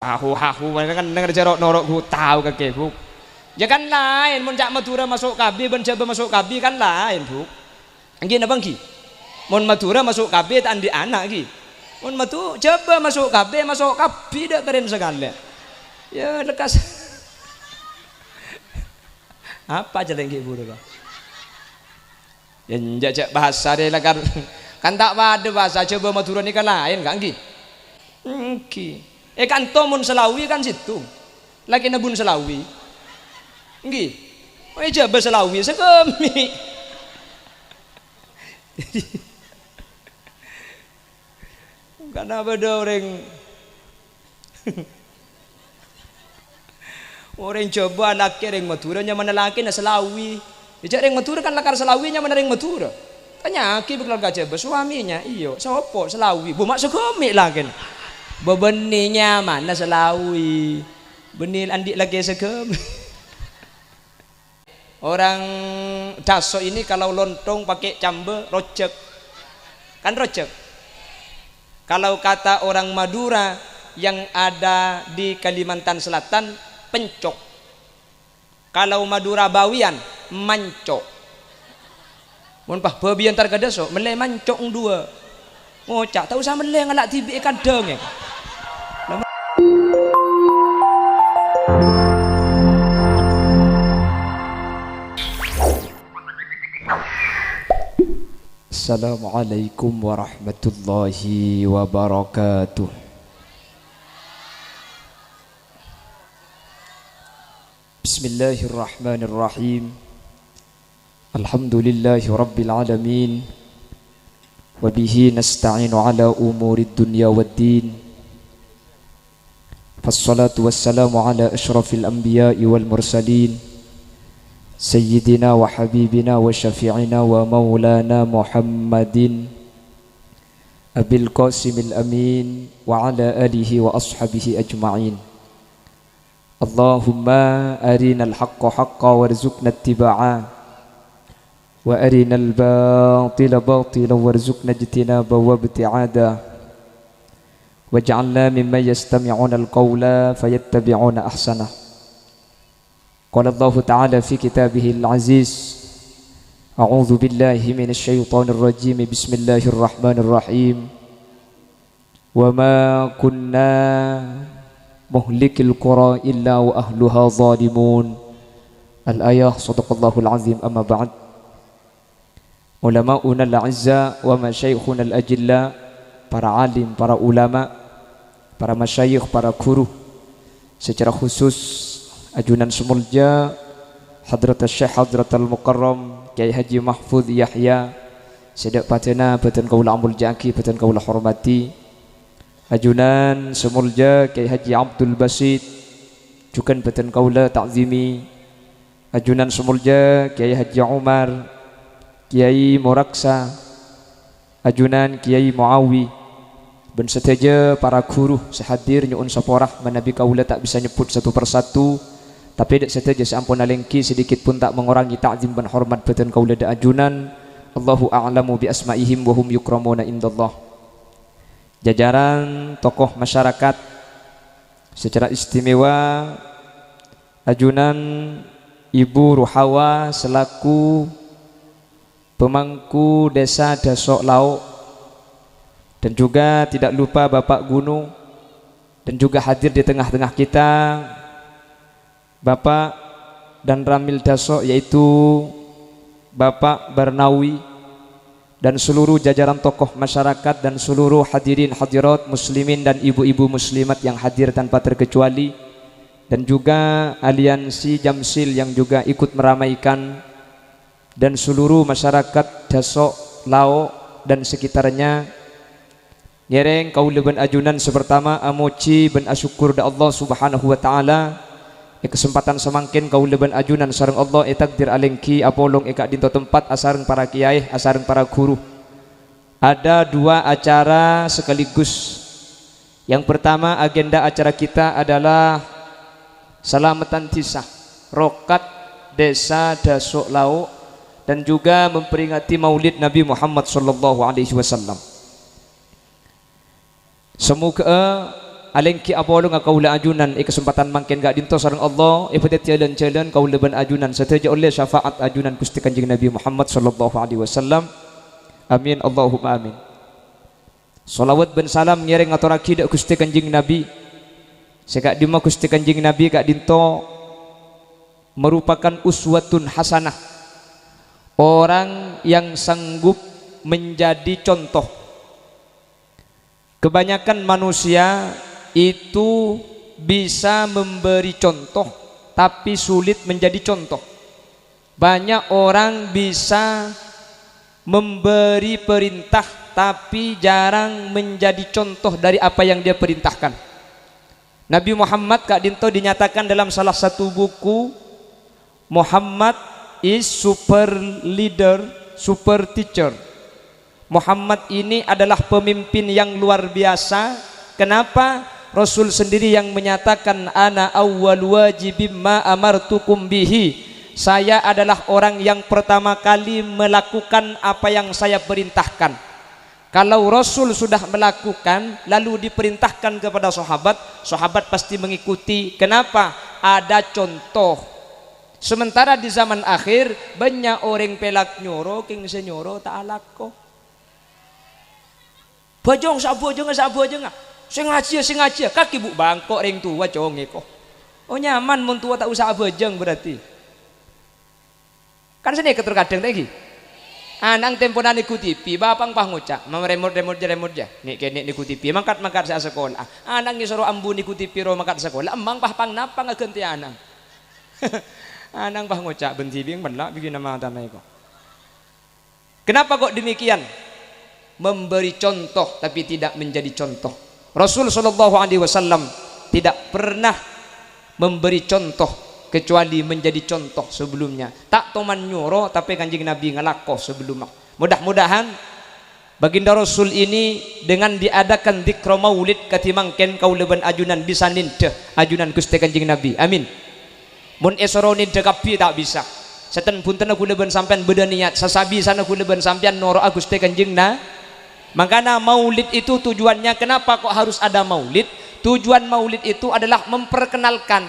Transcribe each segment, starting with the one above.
hahu kan dengar jarok norok ku tahu kakek bu. Ya kan lain, mun jak Madura masuk KB, ben Jawa masuk KB kan lain bu. Nggih napa nggih? Mun Madura masuk KB tak andi anak nggih. Mun Madura Jawa masuk KB dak keren sekali. Ya lekas. Apa aja lagi bu Pak? Ya jajak bahasa deh lah kan tak ada bahasa Jawa Madura ni kan lain kan nggih. Nggih. Kan tomun Selawi kan situ. Lagi nebun Selawi. Nggih. Jawa Selawi sekemi. Karena beda orang coba laki ring Madura nyaman laki na Selawi. Dijak ring Madura kan lakar Selawi nyaman ring Madura. Tanya ki keluarga Jawa suaminya iyo sopo Selawi. Bu mak sekemi lagi. Bebeninya mana Selawi. Benil andik lagi sekemi. Orang Daso ini kalau lontong pakai cambe rojek. Kan rojek. Kalau kata orang Madura yang ada di Kalimantan Selatan pencok. Kalau Madura Bawian mancok. Mun pah babi antar ke Daso meleh mancok dua. Ngocak tahu sama meleh ngalak tibi kadang ya. Assalamualaikum warahmatullahi wabarakatuh. Bismillahirrahmanirrahim. Alhamdulillahi rabbil alamin. Wabihi nasta'inu ala umurid dunya waddin. Fassalatu wassalamu ala ashrafil anbiya'i wal mursalin. Sayyidina wa habibina wa syafi'ina wa maulana Muhammadin Abil Qasimil Amin wa ala alihi wa ashabihi ajma'in. Allahumma arinal haqqa haqqa warzuqna ittiba'a wa arinal batila batila warzuqna ijtinaba wa ibti'ada waj'alna mimman yastami'una al-qawla fayattabi'una ahsanah. Qala Allah Ta'ala fi kitabihil aziz. A'udzu billahi minasyaitonir rajim. Bismillahirrahmanirrahim. Wa ma kunna muhlikil qura illa wa ahluha zalimun. Al-ayah sadaqallahul azim. Amma ba'd. Ulama'una al-'azza wa masyaikhuna al-ajilla, para alim, para ulama, para masyayikh, para guru, secara khusus ajunan Semulja Hadrat Syekh Hadratul Mukarram Kiai Haji Mahfudz Yahya sedak patena beten kaula amul jaki beten kaula hormati. Ajunan Semulja Kiai Haji Abdul Basit jukan beten kaula takzimi. Ajunan Semulja Kiai Haji Umar, Kiai Muraksa, ajunan Kiai Muawi, ben seteja para guru sehadir nyuun saporah manabi kaula tak bisa nyebut satu persatu. Tapi dak saja seampun alengki sedikit pun tak mengurangi ta'zim dan hormat beten kaula da ajunan. Allahu a'lamu bi asma'ihim wa hum yukramuna indallah. Jajaran tokoh masyarakat secara istimewa ajunan Ibu Ruhawa selaku pemangku desa Dasok Lauk, dan juga tidak lupa Bapak Gunung, dan juga hadir di tengah-tengah kita Bapak dan Ramil Dasok, yaitu Bapak Barnawi, dan seluruh jajaran tokoh masyarakat dan seluruh hadirin hadirat muslimin dan ibu-ibu muslimat yang hadir tanpa terkecuali, dan juga aliansi Jamsil yang juga ikut meramaikan, dan seluruh masyarakat Dasok Lauk dan sekitarnya. Nyereng kaula ben ajunan sepertama amoci ben asyukur da Allah Subhanahu wa taala. Kesempatan semangkin kaula ben ajunan sareng Allah takdir alengki apolong eka dinto tempat asareng para kiai, asareng para guru. Ada dua acara sekaligus. Yang pertama agenda acara kita adalah Salamatan Tisah Rokat Desa Dasok Lauk, dan juga memperingati Maulid Nabi Muhammad sallallahu alaihi wasallam. Semoga alengki apolo nga kaula ajunan kesempatan mangken gak dinto sareng Allah pada jalan-jalan kaula ban ajunan seteja oleh syafaat ajunan Gusti Kanjeng Nabi Muhammad sallallahu alaihi wasallam. Amin Allahumma amin. Salawat ben salam ngiring aturaki dak Gusti Kanjeng Nabi. Sekak dima Gusti Kanjeng Nabi kak dinto merupakan uswatun hasanah, orang yang sanggup menjadi contoh. Kebanyakan manusia itu bisa memberi contoh tapi sulit menjadi contoh. Banyak orang bisa memberi perintah tapi jarang menjadi contoh dari apa yang dia perintahkan. Nabi Muhammad kak dinto dinyatakan dalam salah satu buku, Muhammad is super leader, super teacher. Muhammad ini adalah pemimpin yang luar biasa. Kenapa? Rasul sendiri yang menyatakan ana awwal wajibim ma amartukum bihi. Saya adalah orang yang pertama kali melakukan apa yang saya perintahkan. Kalau Rasul sudah melakukan lalu diperintahkan kepada sahabat, sahabat pasti mengikuti. Kenapa? Ada contoh. Sementara di zaman akhir banyak orang pelak nyoro king senyoro tak alako. Bojong sabojong sengaja kaki bu bangkok ring tua conge kok. Oh nyaman mun tua tak usah bojong berarti. Kan sini ketur kadang lagi. Anang temponan iku TV, bapang pah ngucak, remot ja. Nik kene niku TV, mangkat sa sekolah. Anang ngisoro ambu niku TV ro mangkat sekolah, emang pah pang napa ngagenti anang. Anang pah ngucak ben TV benlak bikin nama tanah iku. Kenapa kok demikian? Memberi contoh tapi tidak menjadi contoh. Rasul sallallahu alaihi wasallam tidak pernah memberi contoh kecuali menjadi contoh sebelumnya. Tak toman nyoro tapi Kanjeng Nabi ngalakoh sebelumnya. Mudah-mudahan baginda Rasul ini dengan diadakan dzikra maulid katimangken kaulaban ajunan bisa nindeh ajunan Gusti Kanjeng Nabi. Amin. Mun esoro nindeh kapi tak bisa. Seten punten kaulaban sampean beda niat sasabi sana kaulaban sampean noro Gusti Kanjeng na. Makanya maulid itu tujuannya, kenapa kok harus ada maulid? Tujuan maulid itu adalah memperkenalkan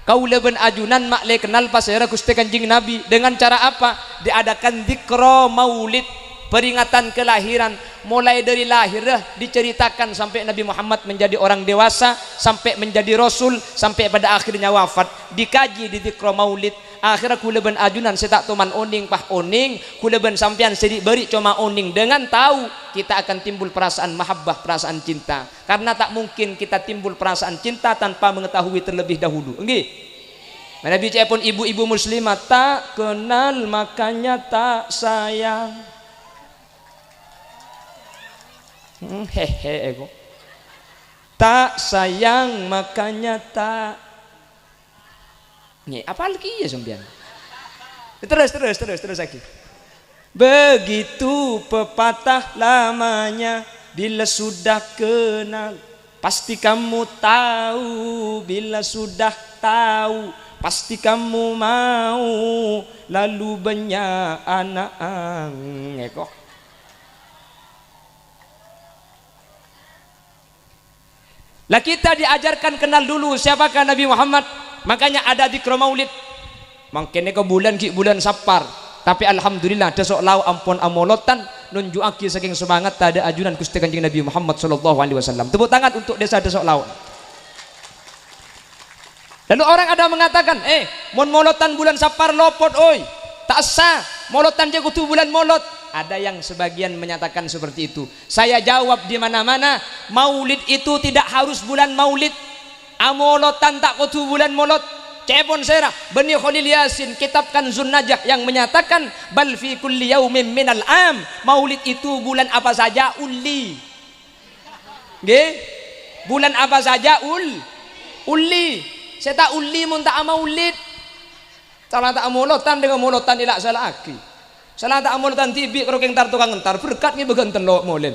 kaula ben ajunan makle kenal pasera Gusti Kanjeng Nabi. Dengan cara apa? Diadakan dzikra maulid, peringatan kelahiran, mulai dari lahir diceritakan sampai Nabi Muhammad menjadi orang dewasa, sampai menjadi rasul, sampai pada akhirnya wafat, dikaji di dzikra maulid. Akhirnya kula ben ajunan setak toman oning pah oning, kula ben sampean sedi beri cuma oning dengan tahu kita akan timbul perasaan mahabbah, perasaan cinta. Karena tak mungkin kita timbul perasaan cinta tanpa mengetahui terlebih dahulu. Nggih. Nabi pun ibu-ibu muslimah tak kenal makanya tak sayang. Hehe ego. Tak sayang makanya tak. Nih, apa lagi ya sampean? Terus lagi. Begitu pepatah lamanya, bila sudah kenal pasti kamu tahu, bila sudah tahu pasti kamu mau, lalu banyak anak ngekok. Lah kita diajarkan kenal dulu siapakah Nabi Muhammad. Makanya ada dzikra maulid. Mangkene ke bulan ki bulan Sapar. Tapi alhamdulillah desok lau ampun amolotan nunjuaki saking semangat tada ajunan Gusti Kanjeng Nabi Muhammad sallallahu alaihi wasallam. Tepuk tangan untuk desa desok lau. Lalu orang ada mengatakan, mon molotan bulan Sapar lopot oi. Tak sah. Molotan je kudu bulan molot. Ada yang sebagian menyatakan seperti itu. Saya jawab di mana-mana, maulid itu tidak harus bulan maulid. Amolotan tak kudu bulan molot. Cepon serah Bani Khalil Yasin kitabkan Zunnajah yang menyatakan bal fi kulli yaumin minal am. Maulid itu bulan apa saja uli. Nggih? Bulan apa saja uli. Saya tak uli mun tak maulid. Salah tak amolotan dengan molotan ilak salah aki. Salah tak amolotan tibi karo keng tar tukang entar berkat ngi begenten lo molen.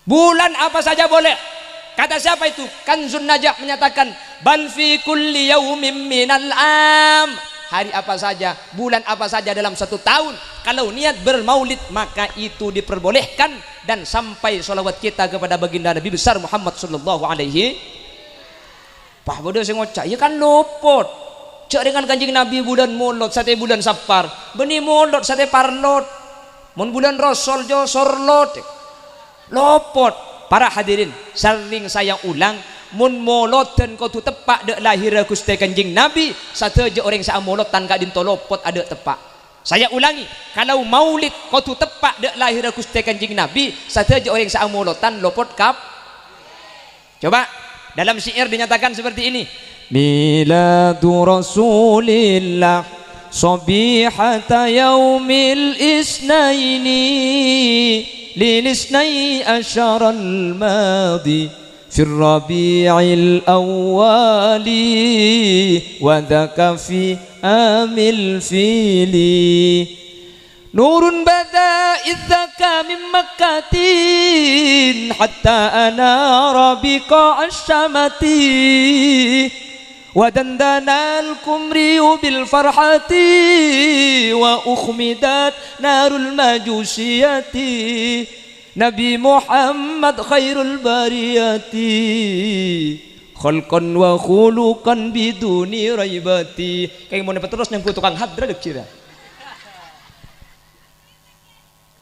Bulan apa saja boleh. Kata siapa itu? Kanzun Najah menyatakan bal fi kulli yaumin minal am. hari apa saja, bulan apa saja dalam satu tahun. Kalau niat bermaulid maka itu diperbolehkan, dan sampai sholawat kita kepada baginda Nabi besar Muhammad sallallahu alaihi. Pak bodoh sing ngocak, ya kan luput. Cek dengan kanjeng Nabi bulan Maulud sate bulan Safar, beni Maulud sate parlot. Mun bulan Rasul jo sorlot. Lopot. Para hadirin, sering saya ulang, mun moloten kau tu tepak dek lahir Gusti Kanjeng Nabi, satu je orang sa molotan kak dinto lopot ada tepak. Saya ulangi, kalau maulid kau tu tepak dek lahir Gusti Kanjeng Nabi, satu je orang sa molotan lopot kap. Coba dalam syair dinyatakan seperti ini. Miladu Rasulillah sabihata yaumil isnaini lilisnai asyaral madi في الربيع الأول وذاك في عام الفيل نور بدا إذ ذاك من مكة حتى أنار بقاع الشمة ودندن القمري بالفرحة وأخمدت نار المجوسية Nabi Muhammad khairul bariyati khalqan wa khuluqan biduni raibati. Kayak mau dapat terus nyangkut tukang hadra dek kira.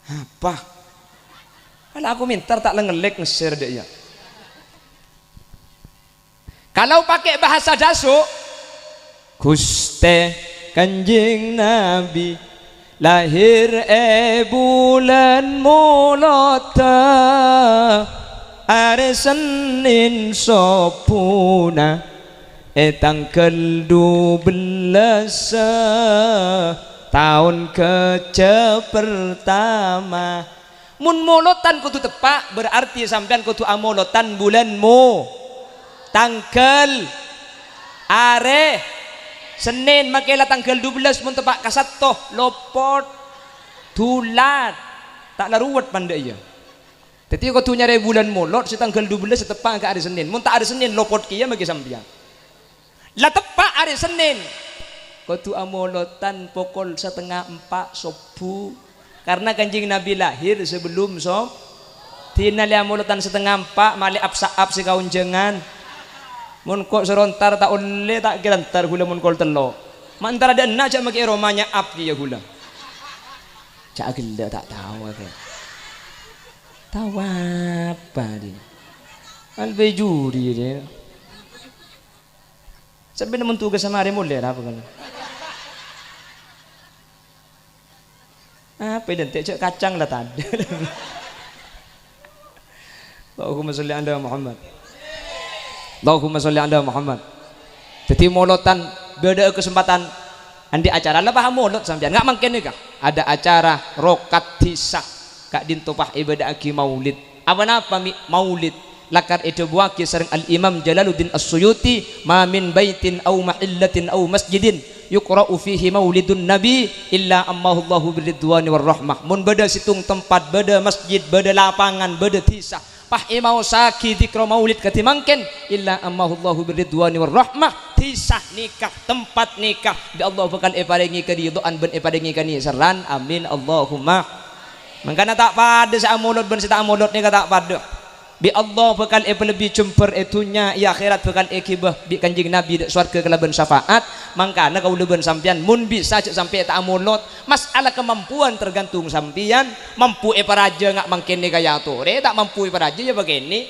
Apa? Kalau aku minta tak lengelek ngeser dek ya. Kalau pakai bahasa dasu, Gusti Kanjeng Nabi lahir bulan mulata are Senin sopuna tanggal 12 tahun ke pertama. Mun molotan kudu tepak berarti sampean kudu amolotan bulanmu tanggal are Senin makailah tanggal 12 mun tepak kasatoh lopot tulat tak laruwat pandai ya. Tapi kau tu nyari bulan molot si tanggal 12 tepak ke hari Senin. Mun tak hari Senin lopot kia bagi sampean. Lah tepak hari Senin. Kau tu amolotan pukul 3:30 subuh. Karena Kanjeng Nabi lahir sebelum sob. Tina li amolotan 3:30 mali apsaap si kaunjengan. Mun kok serontar tak oleh tak kirantar gula mun kol telo. Mantara ada nak cak maki romanya ap dia gula. Cak gila tak tahu ke. Tahu apa dia? Albe juri dia. Sampai mun tugas sama hari mulai apa kan? Apa dan cak kacang lah tadi. Allahumma sholli ala Muhammad. Allahumma sholli ala Muhammad. Jadi molotan beda kesempatan andi acara lah paham molot sampean nggak mungkin nih kak ada acara rokat tisah kak dintopah ibadah aki maulid apa maulid lakar itu buaki sering al Imam Jalaluddin As-Suyuti ma min baitin aw ma'illatin aw masjidin yuqra'u fihi maulidun nabi illa ammahu Allahu biridwani warahmah. Mun beda situng tempat beda masjid beda lapangan beda tisah pah imau saki dikro maulid katimangken illa ammahullahu biridwani warahmah tisah nikah tempat nikah bi Allah bakal eparingi keridhaan ben eparingi kani seran amin Allahumma. Mangkana tak pada sa amulot ben sita amulot ni tak pada bi Allah bakal lebih jemper etunya ya akhirat bakal ekibah bi Kanjeng Nabi dak swarga kelaban syafaat. Mangkana kau leben sampean mun bisa cek sampai tak amulot masalah kemampuan tergantung sampean mampu eparaja ngak mangkene kaya tore tak mampu eparaja ya begini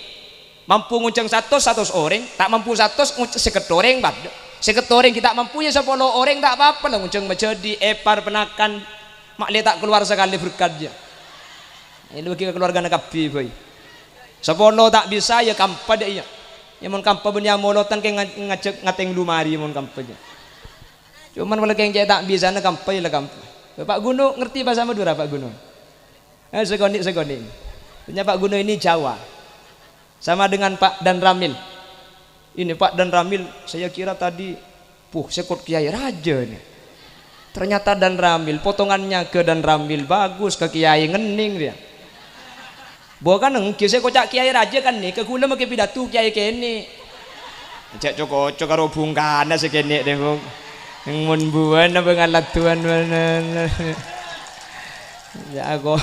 mampu ngunceng 100 orang tak mampu 100 ngunceng 50 orang bad 50 orang kita mampu ya 10 orang tak apa-apa lah ngunceng menjadi epar penakan makle tak keluar sekali berkat ya ini bagi keluarga nak kapi boy 10 tak bisa ya kampa deh ya ya mun kampa benya molotan kayak ngajak ngateng lumari mun kampa ya cuman kalau yang tak bisa nak kampai lah kampai. Pak Guno ngerti bahasa Madura Pak Guno? Sekonik. Punya Pak Guno ini Jawa. Sama dengan Pak Dan Ramil. Ini Pak Dan Ramil saya kira tadi sekut Kiai Raja nih. Ternyata Dan Ramil potongannya ke Dan Ramil bagus ke Kiai ngening dia. Bukan ngki saya kocak Kiai Raja kan nih ke gula make pidato Kiai kene. Cek cocok karo bungkana sekene deh bung. mun buana bengalat tuan mana. Ya aku.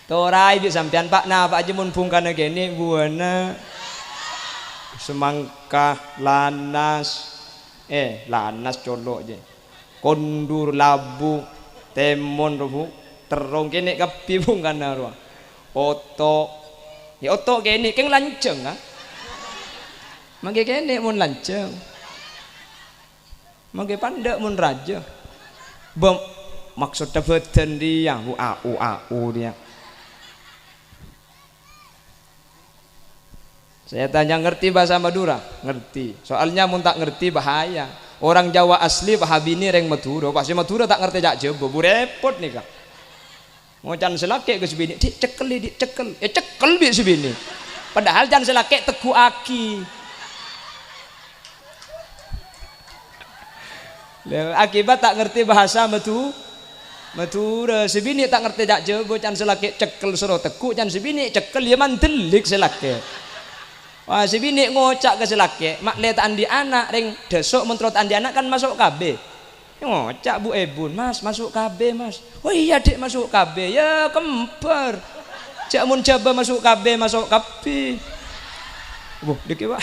Torai bi sampean Pak nah Pak aja mun pungkana gini buana semangka lanas lanas colok je kondur labu temon rubu terong kene kapi pungkana ro oto ya oto kene keng lanceng ah mangke kene mun lanceng mangke pandek mun raja bom maksudnya beten dia au dia. Saya tanya ngerti bahasa Madura? Ngerti. Soalnya mun tak ngerti bahaya. Orang Jawa asli pahabini reng Madura. Pasti Madura tak ngerti jak jebo. Bu repot nih kak. Ngocan selake ke sebini. Dik cekel. Cekel bi sebini. Padahal jangan selake teku aki. Akibat tak ngerti bahasa Madura. Sebini tak ngerti jak jebo. Jangan selake cekel suruh teku. Jangan sebini cekel ya mantelik selake. Wah si bini ngocak ke selake mak letaan di anak ring desok mentrotan di anak kan masuk KB ngocak Bu Ebun mas masuk KB mas oh iya dek masuk KB ya kembar cak mun coba masuk KB masuk KB dek pak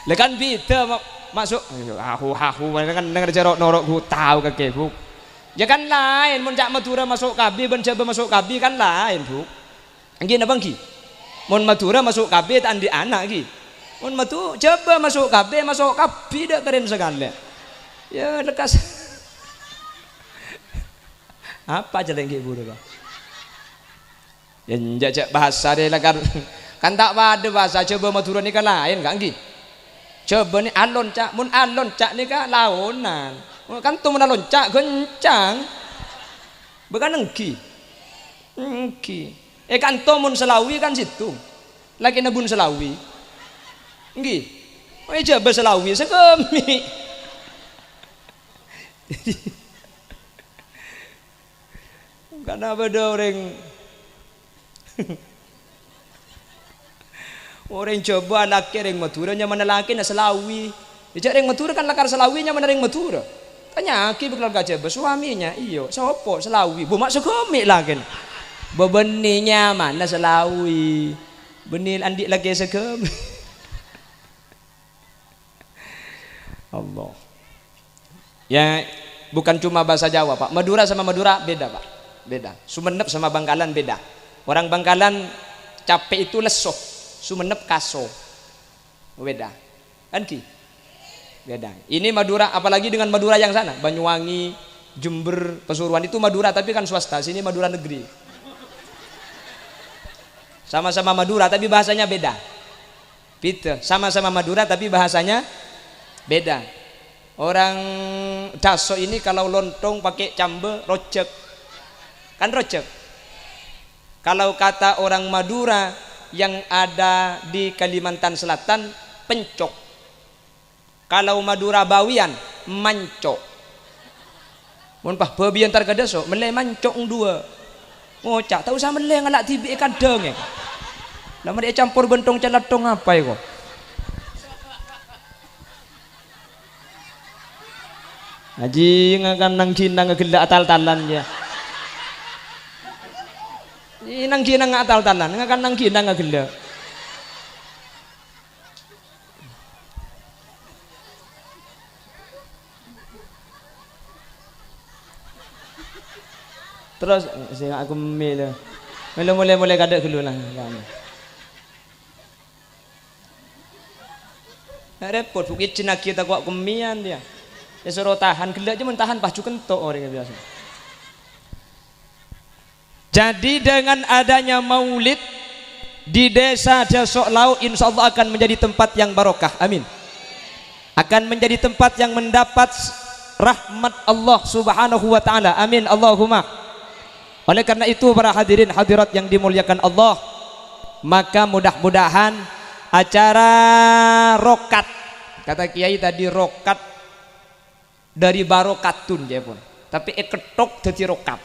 lekan bida masuk hahu mereka kan denger jarok norok ku tahu ke Bu ya kan lain mun cak Madura masuk KB ben coba masuk KB kan lain Bu nggih napa nggih mun Madura masuk KB tak di anak ki. Mun Madura coba masuk KB dah keren sekali. Ya lekas. Apa jalan ki ibu dah. Ya njajak bahasa dia lah kan tak ada bahasa coba Madura ni kan lain kan ki. Coba ni alon cak mun alon cak ni kan laonan. Kan tu mun alon cak gencang. Bukan engki. Engki. Kan tomun Selawi kan situ lagi nebun Selawi nggih coba Selawi sekemi karena beda orang coba laki ring Madura nyaman laki na Selawi dijak ring Madura kan lakar Selawi nyaman ring Madura tanya ki bekal coba suaminya iyo sopo Selawi bu mak sekemi lagi bebeninya mana Selawi benil andik lagi segem Allah ya bukan cuma bahasa Jawa Pak Madura sama Madura beda Pak beda Sumenep sama Bangkalan beda orang Bangkalan capek itu lesoh Sumenep kaso beda kan ki beda ini Madura apalagi dengan Madura yang sana Banyuwangi Jember Pasuruan itu Madura tapi kan swasta sini Madura negeri sama-sama Madura tapi bahasanya beda. Gitu. Sama-sama Madura tapi bahasanya beda. Orang Daso ini kalau lontong pakai cambe rocek. Kan rocek. Kalau kata orang Madura yang ada di Kalimantan Selatan pencok. Kalau Madura Bawian mancok. Mun pah babi antar ke Daso meleh mancok dua. Ngocak tahu sama meleh ngalak tibi kadang ya. Lama dia campur gentong calatong apa ya kok? Haji ngakan nang Cina ngegelak atal-talan ya. Ini nang Cina ngatal-talan, ngakan nang Cina ngegelak. Terus saya aku milih, mulai kadek dulu lah. Repot, bukit Cina kita kuat kemian dia. Ya suruh tahan, gelak aja mentahan pacu kentok orang biasa. Jadi dengan adanya maulid di desa Dasok Lau, insya Allah akan menjadi tempat yang barokah. Amin. Akan menjadi tempat yang mendapat rahmat Allah Subhanahu wa taala. Amin. Allahumma. Oleh karena itu para hadirin hadirat yang dimuliakan Allah, maka mudah-mudahan acara rokat, kata Kiai tadi rokat dari barokatun ya pun, tapi ketok jadi rokat.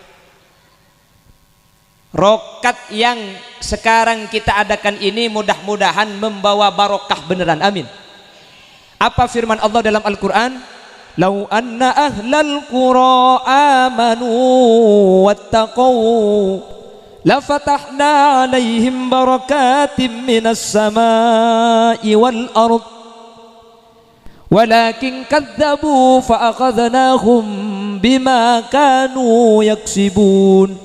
Rokat yang sekarang kita adakan ini mudah-mudahan membawa barokah beneran. Amin. Apa firman Allah dalam Al-Qur'an? Lau anna ahlal qura amanu wattaqau lafatahna alaihim barakatim minas samai wal ard walakin kadzabu fa akhadnahum bima kanu yaksibun.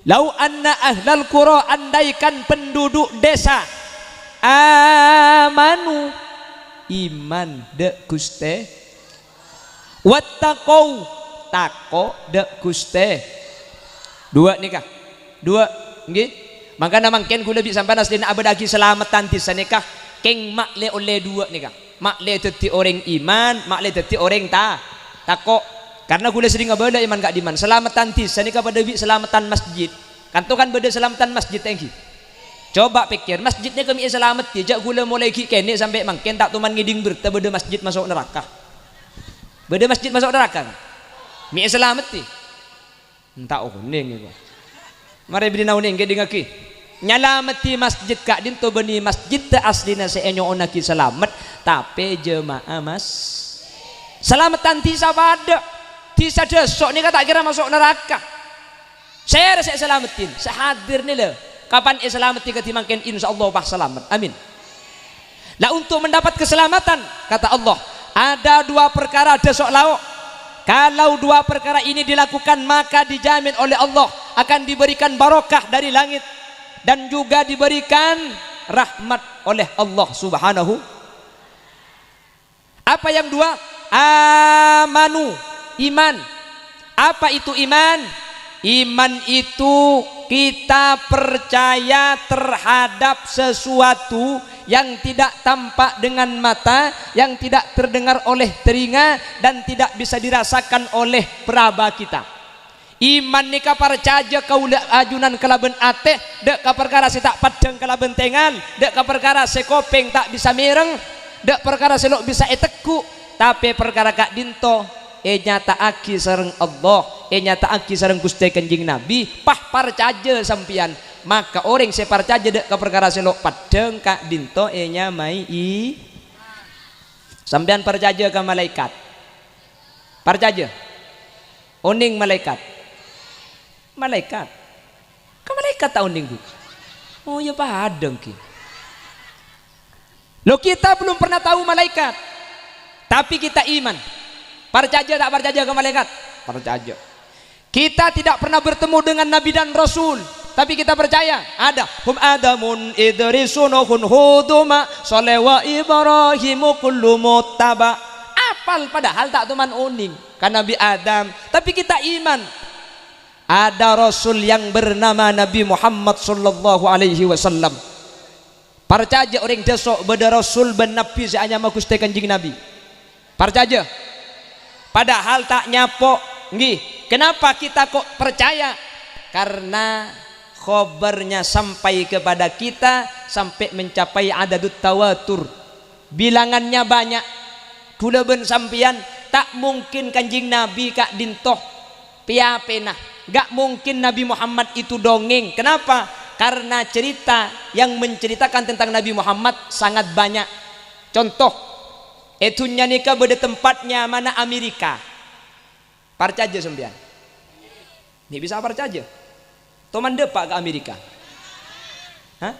Lau anna ahlal qura, andaikan penduduk desa, amanu, iman de Guste, wattaqau, tako de Guste, dua nikah, dua nggih. Makanya mangken kula bi sampean aslina abadagi selamatan tisa nikah keng makle oleh dua nikah. Makle dadi orang iman, makle dadi orang tako. Karena kula sering ngabada iman gak diman. Selamatan tisa nikah pada bi selamatan masjid. Kanto kan beda selamatan masjid engki. Coba pikir masjidnya kami selamat ya, gula mulai kene sampai mangken tak tuman ngiding berta beda masjid masuk neraka. Beda masjid masuk neraka. Mi selamat ti. Entah oning iku. Mari beli nauning ke dingaki. Nyalamati masjid kak dinto beni masjid te aslina seenyo onaki selamat tapi jemaah mas. Selamatan tisa pada. Tisa desok ni tak kira masuk neraka. Saya selamatin, sehadir nih loh. Kapan selamat tiga timangkin insya Allah bah selamat. Amin. Nah untuk mendapat keselamatan kata Allah ada dua perkara desok lauk. Kalau dua perkara ini dilakukan maka dijamin oleh Allah akan diberikan barokah dari langit dan juga diberikan rahmat oleh Allah Subhanahu. Apa yang dua? Amanu, iman. Apa itu iman? Iman itu kita percaya terhadap sesuatu yang tidak tampak dengan mata, yang tidak terdengar oleh telinga dan tidak bisa dirasakan oleh peraba kita. Iman nika percaya kaula ajunan kalaben ate, dek ka perkara si tak padang kalaben tengan, dek ka perkara si kopeng tak bisa mireng, dek perkara si lok bisa eteku, tapi perkara kak dinto nyata aki sareng Allah, nyata aki sareng Gusti Kanjeng Nabi, pah parcaje sampian. Maka orang se parcaje dek ka perkara selok padeng kak dinto nya mai i. Sampian parcaje ka malaikat. Parcaje. Oning malaikat. Malaikat. Ka malaikat ta oning bu. Oh ya padeng ki. Lo kita belum pernah tahu malaikat. Tapi kita iman. Percaya tak percaya ke malaikat? Percaya. Kita tidak pernah bertemu dengan nabi dan rasul, tapi kita percaya ada. Hum adamun idrisun huduma salewa ibrahimu kullu muttaba. Apal padahal tak teman uning kan Nabi Adam, tapi kita iman. Ada rasul yang bernama Nabi Muhammad sallallahu alaihi wasallam. Percaya orang desok beda rasul ben nabi seanya Gusti Kanjeng Nabi. Percaya. Padahal tak nyapok nggih. Kenapa kita kok percaya? Karena khobarnya sampai kepada kita sampai mencapai adadut tawatur. Bilangannya banyak. Kula ben sampian tak mungkin Kanjeng Nabi kak dintoh piapena. Gak mungkin Nabi Muhammad itu dongeng. Kenapa? Karena cerita yang menceritakan tentang Nabi Muhammad sangat banyak. Contoh etunya nikah beda tempatnya mana Amerika. Percaya sembian. Ini bisa percaya. Toman depak ke Amerika. Hah?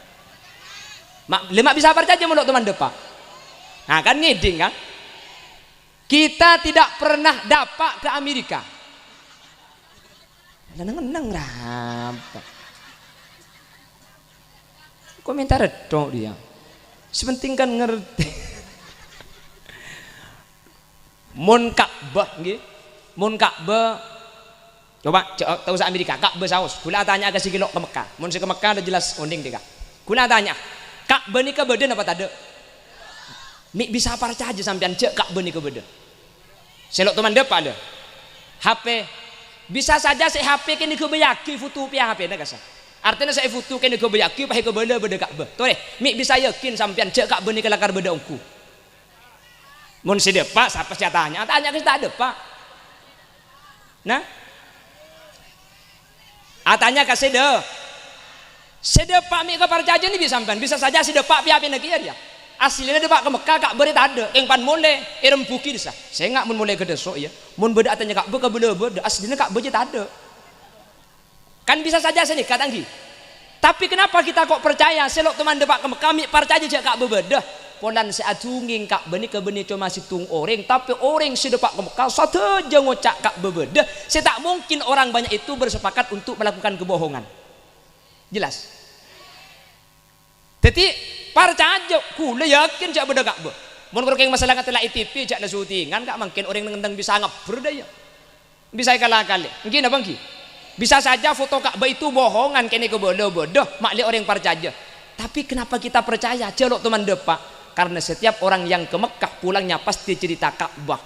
Lemak bisa percaya melok teman depak. Nah kan ngiding kan? Kita tidak pernah dapat ke Amerika. Nenang-nenang rapa. Komentar dong dia. Sepenting kan ngerti. Mun Ka'bah nggih. Mun Ka'bah coba tahu sa Amerika Ka'bah saus. Kula tanya ke sikilo ke Mekah. Mun si ke Mekah udah jelas unding deka. Kula tanya, Ka'bah ni ke beden apa tade? Mi bisa percaya sampean cek Ka'bah ni ke beden. Selok teman depan ada. HP bisa saja si HP kini ke bayaki foto pia HP na kasa. Artinya saya foto kini ke bayaki pahe ke benda Ka'bah. Tuh deh, mi bisa yakin sampean cek Ka'bah ni ke lakar beda ongku. Mun si depak siapa sih tanya ke tak depak. Nah, atanya ke sedepak mi ke percaya ni bisa sampean bisa saja si depak piapin lagi ya dia. Aslinya dia pak ke Mekah kak beri tak ada yang pan mulai buki desa saya nggak mun mulai ke desok ya mun beda tanya kak beka beda aslinya kak beri tak ada kan bisa saja sini kata Anggi tapi kenapa kita kok percaya selok teman depak ke Mekah mi percaya je kak beda polan seadunging kak beni ke beni cuma situng orang tapi orang si depak ke Mekah satu je ngocak kak beda saya tak mungkin orang banyak itu bersepakat untuk melakukan kebohongan jelas jadi percaya kula yakin jak beda kak mun keng masalah kata ITP jak la syutingan kak mungkin orang ngendang bisa ngabur dah ya bisa kalah kali mungkin apa ngi bisa saja foto Ka'bah itu bohongan kene ke bodoh makli orang percaya tapi kenapa kita percaya celok teman depak karena setiap orang yang ke Mekah pulangnya pasti cerita Ka'bah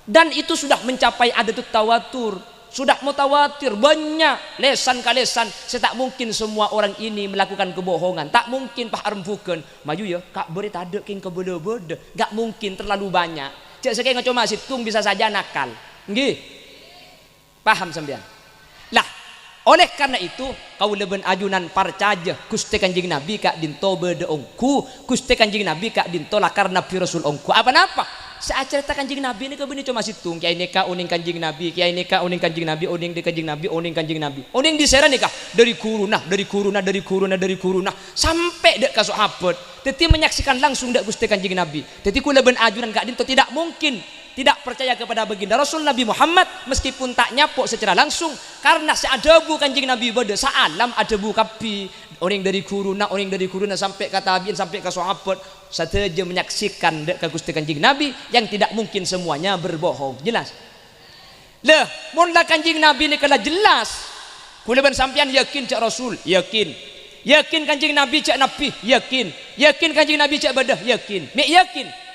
dan itu sudah mencapai adatut tawatur sudah mutawatir banyak lesan ke lesan saya tak mungkin semua orang ini melakukan kebohongan tak mungkin pak arembukan maju ya kak beri tak ada king kebodoh-bodoh gak mungkin terlalu banyak cek sekali cuma situng bisa saja nakal nggih paham sampean lah oleh karena itu kau leben ajunan parcaja Gusti Kanjeng Nabi kak dinto bede ongku Gusti Kanjeng Nabi kak dinto lakar Nabi Rasul ongku apa-apa saat cerita Kanjeng Nabi ini kebeni cuma situng kiai neka uning Kanjeng Nabi kiai neka uning Kanjeng Nabi uning di Kanjeng Nabi uning Kanjeng Nabi uning di sera nikah dari kuruna sampai dek ke sahabat teti menyaksikan langsung dek Gusti Kanjeng Nabi teti kula ben ajunan kak dinto tidak mungkin tidak percaya kepada baginda Rasul Nabi Muhammad meskipun tak nyapok secara langsung karena seadabu Kanjeng Nabi beda saalam adabu kapi orang dari kuruna sampai ke tabiin sampai ke sahabat saja menyaksikan ke Gusti Kanjeng Nabi yang tidak mungkin semuanya berbohong jelas leh mun Kanjeng Nabi ini kala jelas kula ben sampean yakin cak Rasul yakin Kanjeng Nabi cak Nabi yakin Kanjeng Nabi cak badah yakin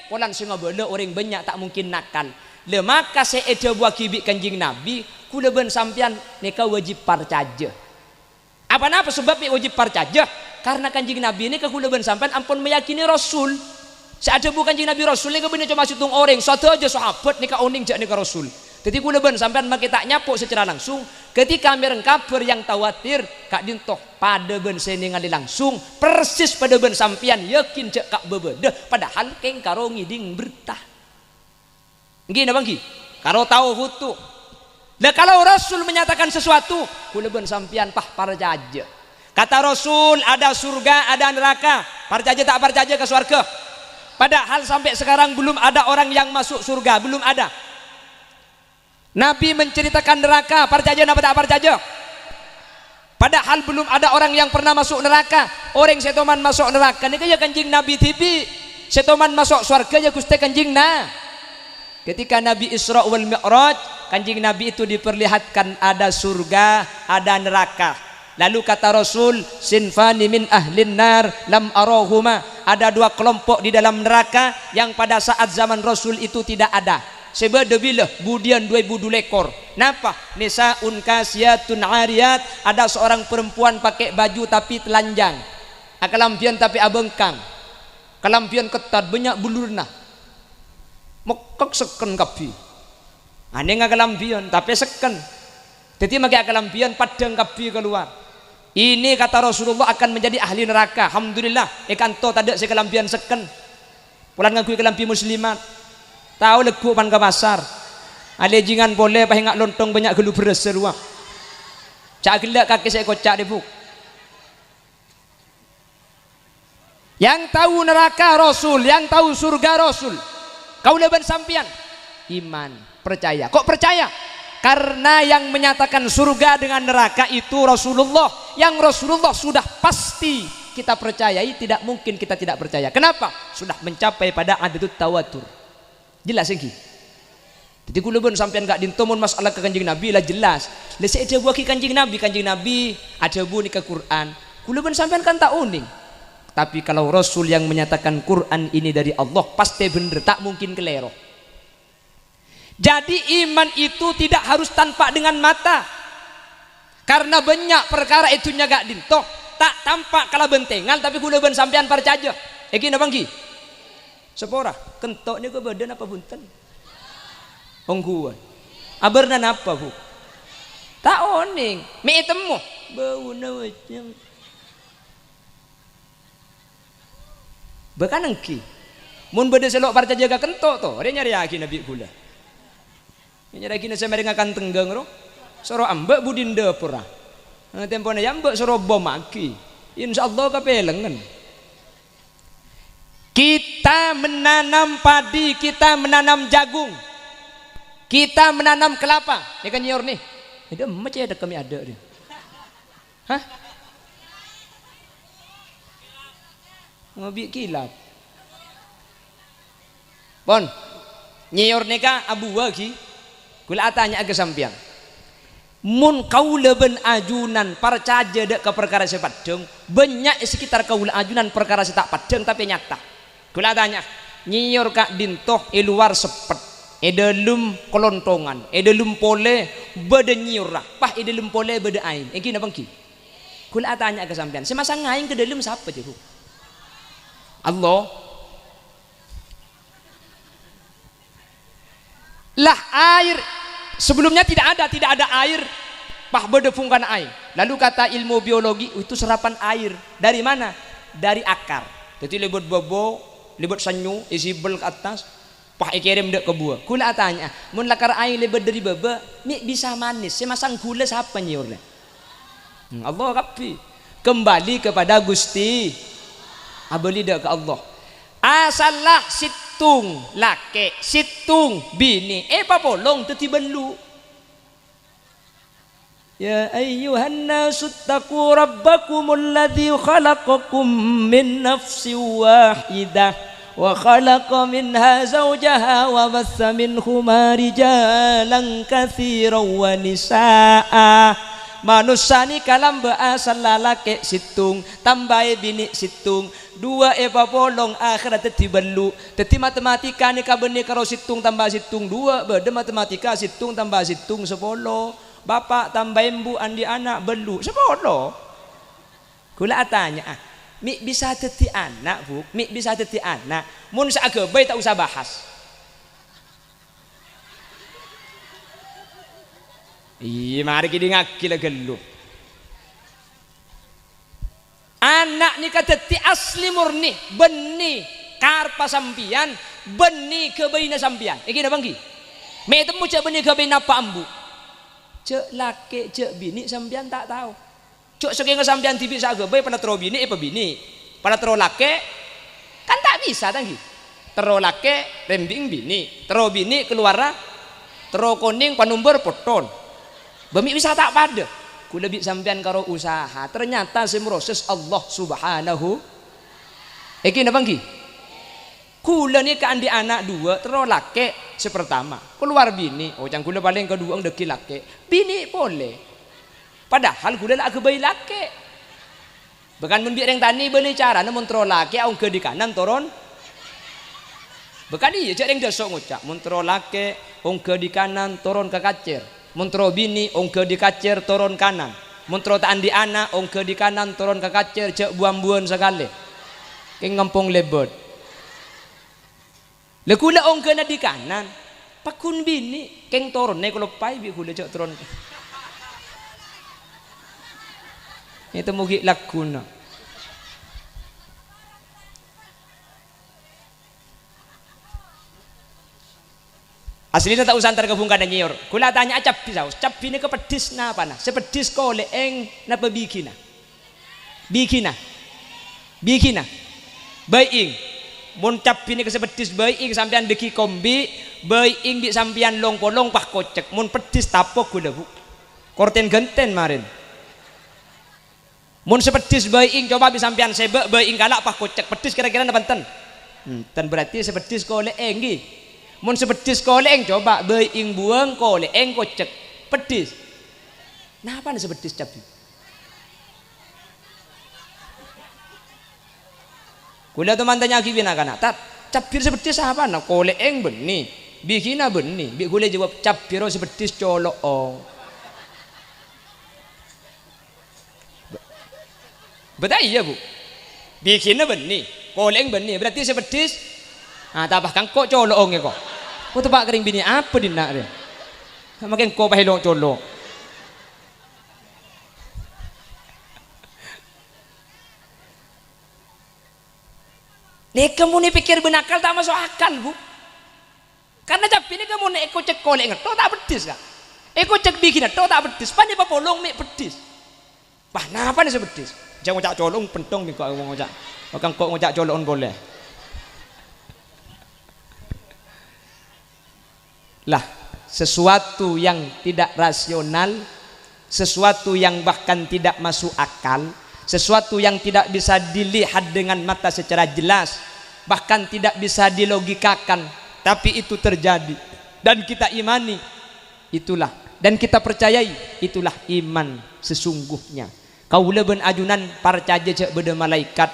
polan singa benda orang banyak tak mungkin nakal le maka saya ada buah kibik Kanjeng Nabi kula ben sampean neka wajib percaya apa sebab wajib percaya karena Kanjeng Nabi ini kula ben sampean ampun meyakini Rasul seada bukan Kanjeng Nabi Rasul ini bener cuma situng orang satu aja sahabat nika oning jak nika Rasul jadi kula ben sampean make tak nyapok secara langsung ketika mireng kabar yang tawatir kak dintoh pada ben seni ngali langsung persis pada ben sampean yakin cek kak bebeda padahal keng karo ngiding bertah nggih napa nggih karo tahu hutu lah kalau Rasul menyatakan sesuatu kula ben sampean pah parjaja kata Rasul ada surga ada neraka parjaja tak parjaja ke surga padahal sampai sekarang belum ada orang yang masuk surga belum ada Nabi menceritakan neraka parjaja napa tak parjaja padahal belum ada orang yang pernah masuk neraka orang setoman masuk neraka ini kaya Kanjeng Nabi TV setoman masuk surga ya Gusti Kanjeng nah ketika Nabi Isra wal Mi'raj Kanjeng Nabi itu diperlihatkan ada surga ada neraka lalu kata Rasul sinfani min ahlin nar lam arahuma ada dua kelompok di dalam neraka yang pada saat zaman Rasul itu tidak ada sebedebilah budian 2000 lekor napa nisaun kasiyatun ariyat ada seorang perempuan pakai baju tapi telanjang akalampian tapi abengkang kalampian ketat banyak bulurna mekak seken kapi ane ngakalampian tapi seken jadi make akalampian padang kapi keluar ini kata Rasulullah akan menjadi ahli neraka alhamdulillah ikan to tadi sekalampian seken pulang ngakui kelampi muslimat tahu legu pan ke pasar ale jingan boleh pahingak lontong banyak gelu beres serua cak gelak kaki saya kocak debuk yang tahu neraka Rasul yang tahu surga Rasul kau leban sampian iman percaya kok percaya karena yang menyatakan surga dengan neraka itu Rasulullah yang Rasulullah sudah pasti kita percayai tidak mungkin kita tidak percaya kenapa sudah mencapai pada adatut tawatur jelas lagi jadi kula pun sampean gak dintomun masalah ke Kanjeng Nabi lah jelas lah saya ada buah Kanjeng Nabi ada buah ni ke Quran kula pun sampean kan tak uning tapi kalau Rasul yang menyatakan Quran ini dari Allah pasti bener tak mungkin kelero jadi iman itu tidak harus tanpa dengan mata karena banyak perkara itunya gak dintoh tak tampak kala bentengan tapi kula pun sampean percaya iki napa nggih sepora kentoknya ke badan apa bunten ongguan abarna apa bu tak oning mi temu bau nawajang bahkan engki mun beda selok parca jaga kentok to dia nyari yakin nabi kula nyari yakin saya mereka kan tenggeng ro soro ambek budinda pura tempone ambek soro bom aki insyaallah kapelengen. Kita menanam padi, kita menanam jagung, kita menanam kelapa. Ini kan nyor nih. Ada macam ada kami ada dia. Hah? Ngobi kilap. Bon, nyor nih ka abu wagi. Kula tanya ke sampian. Mun kaula ben ajunan percaya dek ke perkara sepadeng banyak sekitar kaula ajunan perkara setak padeng tapi nyata. Kula tanya, nyiur kak dintoh luar sepet, dalam kelontongan, dalam pole beda nyiur lah, pah dalam pole beda ain. Iki napa ki? Kula tanya ke sampean, semasa ngain ke dalam siapa je? Allah. Lah air sebelumnya tidak ada air, pah beda fungkan air. Lalu kata ilmu biologi itu serapan air dari mana? Dari akar. Jadi lebut bobo libet sanyu isi bel ke atas pah ikirim dek ke buah. Kula tanya mun lakar air lebet dari baba mi bisa manis semasang gula siapa nyiurnya Allah kapi kembali kepada Gusti abeli dek ke Allah asalah situng lake situng bini papolong teti belu ya ayyuhan nasu taqu rabbakumul ladzi khalaqakum min nafsin wahidah wa khalaqa minha zawjaha wa bassa minhuma rijalan katsiran wa nisaa manusani kalam bahasa lalake situng tambahe bini situng dua papolong akhirat teti belu teti matematika ni kabene karo situng tambah situng dua beda matematika situng tambah situng 10 bapak tambahin bu andi anak belu sepuluh. Kula tanya mi bisa teti anak bu mi bisa teti anak mun saagabay tak usah bahas iya mari kita ngaki lah gelu anak ni teti asli murni beni karpa sampian beni kebaina sampian iki na bangki me temu cak beni kebaina apa ambu cek laki cek bini sampean tak tahu cek saking sampean tibi sagebe pada tero bini apa bini pada tero laki kan tak bisa tanggi tero laki rembing bini tero bini keluar tero kuning panumber poton bemi bisa tak pada ku lebih sampean karo usaha ternyata semproses Allah subhanahu iki napa nggih kula ni ke andi anak dua tero laki sepertama keluar bini cang kula paling kedua deki laki bini boleh padahal kula lah kebayi laki bahkan mun yang tani beli cara namun tero laki au ke di kanan turun bahkan iya cek yang desok ngucap mun tero laki ong ke di kanan turun ke kacir mun tero bini ong ke di kacir turun kanan mun tero tak andi anak ong ke di kanan turun ke kacir cek buam-buan sekali ke ngempung lebot le kula ong kena di kanan pakun bini keng turun nek kalau pai bi kula cok turun itu mugi lakuna aslinya tak usah antar gabungkan dan nyiur kula tanya capi saus capi ini kepedis na apa na sepedis kole eng na pabikina bikina baing mun capi ini kesepedis baing sampean deki kombi baing di sampean long polong pah kocek mun pedis tapok kula bu korten genten marin mun sepedis baing coba bisa sampean sebek baing galak pah kocek pedis kira-kira napanten ten berarti sepedis kole eng gi mun sepedis kole eng coba baing buang kole eng kocek pedis nah apa sepedis capi kula teman tanya kibina kana tat capir seperti apa nak kole eng beni bikina beni bi kule jawab capiro seperti colok betul iya bu bikina beni kole eng beni berarti seperti tambah kang kok colok ong kok kok tepak kering bini apa dinak dia makin kok pahilong colok Nek kamu nih pikir benakal tak masuk akal bu. Karena tapi ini kamu nek eko cek kolek ngeto tak pedis kan. Eko cek bikin ngeto tak pedis. Pani apa polong mik pedis. Wah, napa nih sebedis? Jangan ngocak colong pentong miko ngocak. Kang kok ngocak colong boleh. Lah, sesuatu yang tidak rasional, sesuatu yang bahkan tidak masuk akal, sesuatu yang tidak bisa dilihat dengan mata secara jelas, bahkan tidak bisa dilogikakan, tapi itu terjadi dan kita imani, itulah dan kita percayai, itulah iman sesungguhnya. Kaula ben ajunan percaya cek beda malaikat.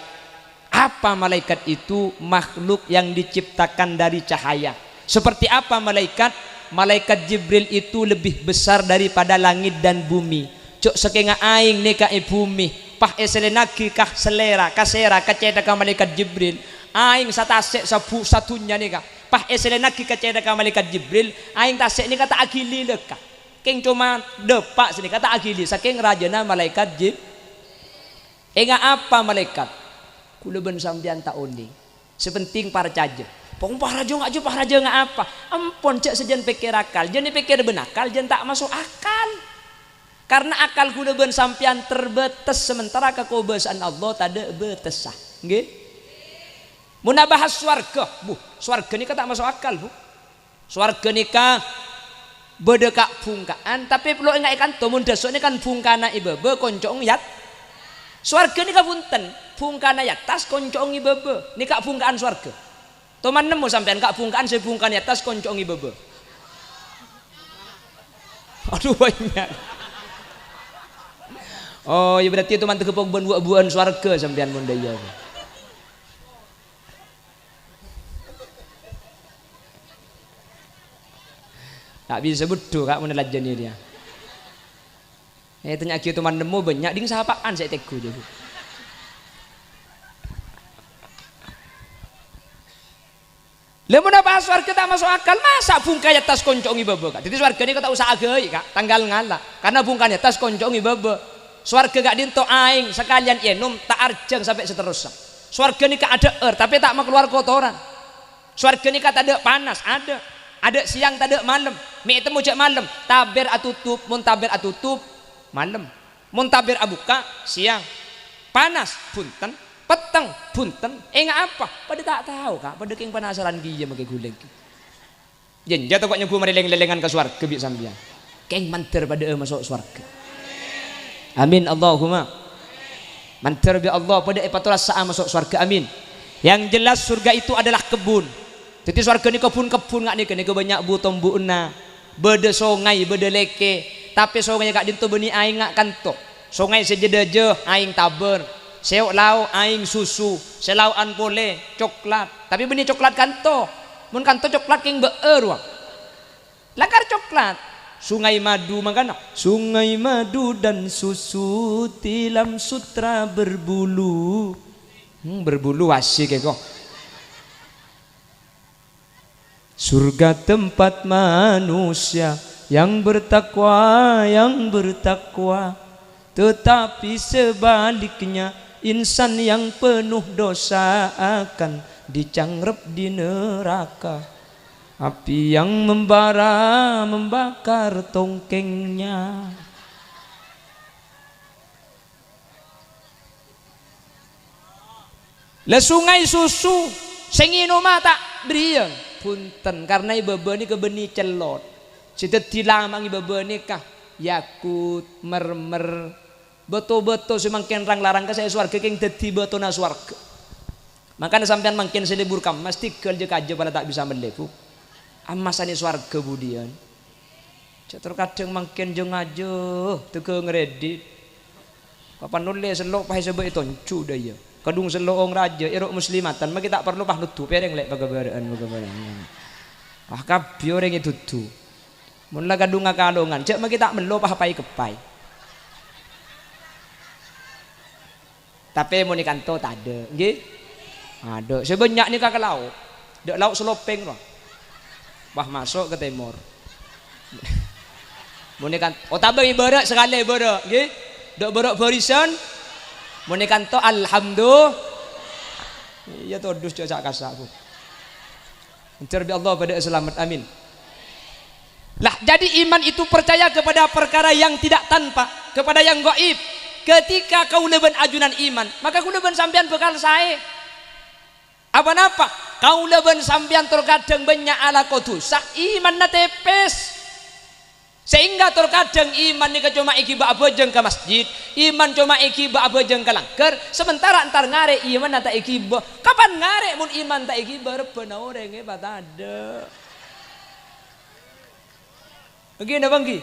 Apa malaikat itu? Makhluk yang diciptakan dari cahaya. Seperti apa malaikat? Malaikat Jibril itu lebih besar daripada langit dan bumi. Cok sekenga aing neka bumi. Pah eselenaki kah selera kasera kaceda ka malaikat Jibril. Aing satasek sabu satunya nika. Pah eselenaki kaceda ka malaikat Jibril. Aing tasek nika tak agili leka. Keng cuma depak sini kata agili saking rajana malaikat Jibril. Enggak apa malaikat? Kula ben sampean tak undi. Sepenting para caja. Pong parajo ngaju parajo nggak apa? Ampun cek sejen pikir akal. Jadi pikir benakal jen tak masuk akal. Karena akal kula ben sampean terbatas sementara kekobasan Allah tade betesah. Nggih? Mun bahas swarga, Bu. Swarga nikah tak masuk akal, Bu. Swarga nikah beda kak bungkaan tapi perlu ingat ikan mun dasok ini kan bungkana ibebe koncong yat. Swarga nikah punten bungkana yatas koncong ibebe nikah bungkaan swarga. Toman nemu sampean kak bungkaan saya bungkaan yatas koncong ibebe. Aduh banyak. Oh ya berarti itu mantu kepok buan swarga sampean mun daya. Tak bisa betul kak menelajani dia. Tanya kita teman nemu banyak ding sapaan saya teku jadi. Lamun apa swarga tak masuk akal masa bungkanya tas koncongi bebe kak. Jadi swarga ini kata usah agei kak tanggal ngala karena bungkanya tas koncongi bebe. Swarga gak dinto aing sekalian enum tak arjang sampai seterusnya. Swarga ini kak ada tapi tak mau keluar kotoran. Swarga ini kata ada panas ada siang tak ada malam. Mi temu cek malam taber atutup mun taber atutup malam mun taber abuka siang panas punten peteng punten enggak apa pada tak tahu kak pada keng penasaran dia make guleng jen jatuh kok nyobu meleleng-lelengan ke swarga bi sampean keng manter pada masuk swarga amin Allahumma manter bi Allah pada epatulah saa masuk swarga amin. Yang jelas surga itu adalah kebun. Jadi swarga ni kebun-kebun ngak ni banyak butom buuna beda songai beda leke tapi songai kak dinto beni aing ngak kanto songai sejedeje aing taber seok lau aing susu selauan pole coklat tapi beni coklat kanto mun kanto coklat king beer wang lakar coklat sungai madu makana sungai madu dan susu tilam sutra berbulu berbulu asik kok. Surga tempat manusia yang bertakwa tetapi sebaliknya insan yang penuh dosa akan dicanggrep di neraka api yang membara membakar tongkengnya. Le sungai susu sing inum tak briyeng punten karena ibebe ni kebeni celot sitet dilamang ibebe ni kah yakut mermer beto-beto semangkin rang larang ke saya swarga keng dadi betona swarga makanya sampean mangkin selibur kam mesti kel je kaje pada tak bisa melepu amasane swarga budian cetur kadang mangkin je ngaje tege ngredit kapan nulis selok pahe sebe toncu daya kadung selong raja irok muslimatan mah kita perlu pah nutu pereng lek bagabaraan wah kabeh orang itu tuh mun la kadung ngakalongan cek mah kita melo pah pai kepai tapi mun kanto tak ada nggih ada sebanyak ni ka laut dek laut selopeng loh wah masuk ke timur mun kan oh tabang ibarat sekali ibarat nggih dek barak barisan mun kanto alhamdulillah Iya todus cak kasak aku. Mencari Allah pada selamat, amin. Lah jadi iman itu percaya kepada perkara yang tidak tanpa, kepada yang gaib. Ketika kau leben ajunan iman, maka kau leben sampean bekal saya. Apa kau leben sampean terkadang banyak ala kotusak iman na tepes. Sehingga terkadang iman ni cuma iki ba abojeng ke masjid, iman cuma iki ba abojeng ke langker, sementara antar ngare iman tak iki ba. Kapan ngare mun iman tak iki ba reben orang batada. Begini bangki.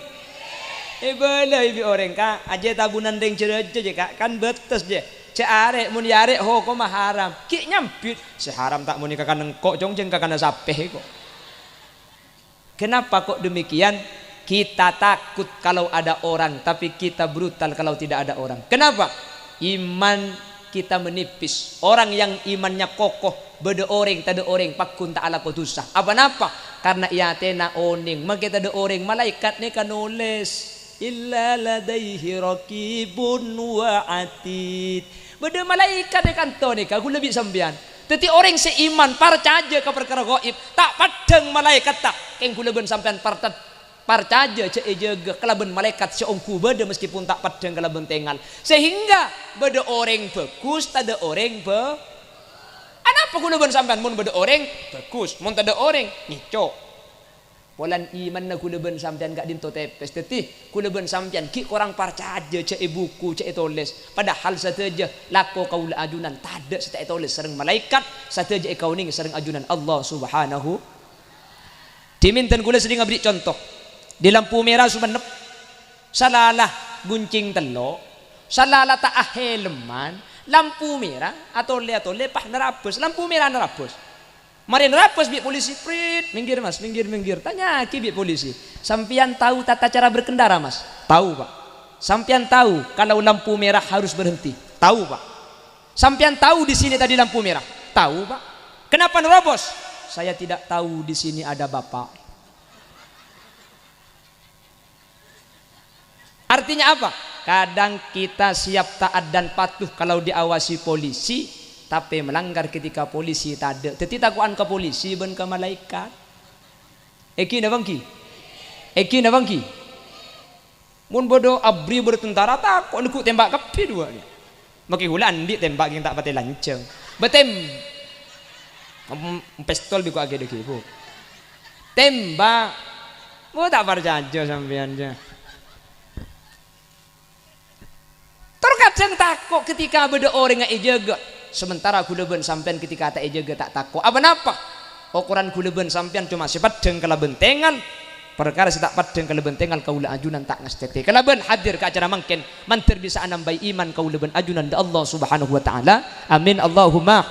Bala ibi orang ka aja tabunan deng cereje je kak kan betes je. Cearek mun yarek ho ko mah haram. Ki nyampit seharam tak mun kakan engkok jongjeng kakan sapeh kok. Kenapa kok demikian? Kita takut kalau ada orang, tapi kita brutal kalau tidak ada orang. Kenapa? Iman kita menipis. Orang yang imannya kokoh, beda orang, tak ada orang, pakun tak ala kotusah. Apa? Karena ia tena oning. Maka tak ada orang, malaikat ni kan nulis. Illa ladaihi raqibun wa atid. Beda malaikat ni kan to ni, aku lebih sambian. Tetapi orang seiman percaya ke perkara gaib, tak padang malaikat tak. Keng kula ben sampean percaya cek jaga kelaben malaikat seongku beda meskipun tak padang kelaben tengal. Sehingga beda orang bagus, tak ada orang Kenapa kula ben sampean mun beda orang bagus, mun tak ada orang ngicok. Polan iman na kula ben sampean gak dinto tepes tetih kula ben sampean ki korang percaya cek buku cek tulis padahal sateja lako kaula ajunan tada seta tulis sareng malaikat sateja kau ning sareng ajunan Allah Subhanahu. Diminten kula seding ngabri contoh di lampu merah sumenep salalah guncing telo salalah tak aheleman lampu merah atau le pah nerabos lampu merah nerabos. Mari nerapos bi polisi prit minggir mas minggir tanya ki bi polisi sampian tahu tata cara berkendara mas? Tahu pak. Sampian tahu kalau lampu merah harus berhenti? Tahu pak. Sampian tahu di sini tadi lampu merah? Tahu pak. Kenapa nerobos? Saya tidak tahu di sini ada bapak. Artinya apa? Kadang kita siap taat dan patuh kalau diawasi polisi, tapi melanggar ketika polisi tak ada. Tetapi takuan ke polisi ben ke malaikat. Eki na bangki. Mun bodoh abri bertentara takut lekuk tembak kepi dua ni. Maki hula andi tembak yang tak patai lanceng. Betem. Pistol biku age deki bu. Tembak. Mu tak percaya sampean je. Terkadang takut ketika beda orang yang jaga. Sementara kuleben sampean ketika tak jaga tak takut. Apa? Ukuran kuleben sampean cuma sifat deng kala bentengan. Perkara si tak padeng kala bentengan kaula ajunan tak ngastete. Kalaben hadir ke acara mangken mantir bisa anambai iman kaula ben ajunan da Allah Subhanahu wa taala. Amin Allahumma.